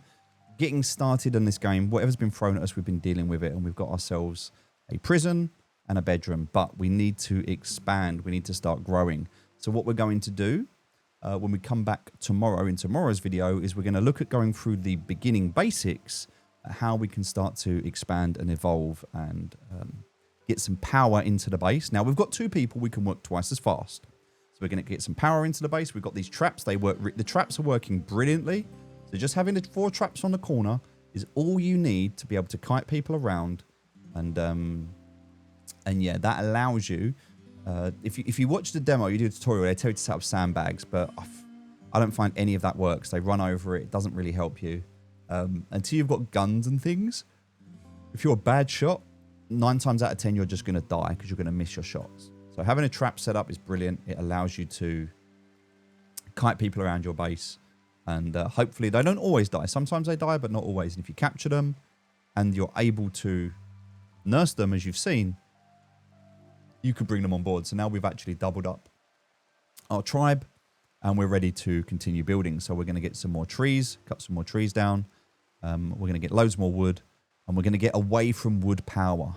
getting started on this game. Whatever's been thrown at us, we've been dealing with it. And we've got ourselves a prison and a bedroom. But we need to expand. We need to start growing. So what we're going to do when we come back tomorrow in tomorrow's video is we're going to look at going through the beginning basics, how we can start to expand and evolve and get some power into the base. Now, we've got 2 people. We can work twice as fast. So we're going to get some power into the base. We've got these traps. They work. The traps are working brilliantly. So just having the 4 traps on the corner is all you need to be able to kite people around. And yeah, that allows you... if you watch the demo, you do a tutorial, they tell you to set up sandbags, but I don't find any of that works. They run over it. It doesn't really help you. Until you've got guns and things, if you're a bad shot, 9 times out of 10, you're just going to die because you're going to miss your shots. So having a trap set up is brilliant. It allows you to kite people around your base. And hopefully they don't always die. Sometimes they die, but not always. And if you capture them and you're able to nurse them, as you've seen, you could bring them on board. So now we've actually doubled up our tribe and we're ready to continue building. So we're going to get some more trees, cut some more trees down. We're going to get loads more wood and we're going to get away from wood power.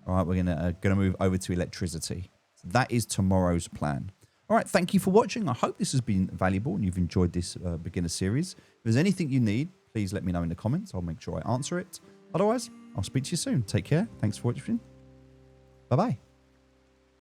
All right, we're going to move over to electricity. So that is tomorrow's plan. All right, thank you for watching. I hope this has been valuable and you've enjoyed this beginner series. If there's anything you need, please let me know in the comments. I'll make sure I answer it. Otherwise, I'll speak to you soon. Take care. Thanks for watching. Bye-bye.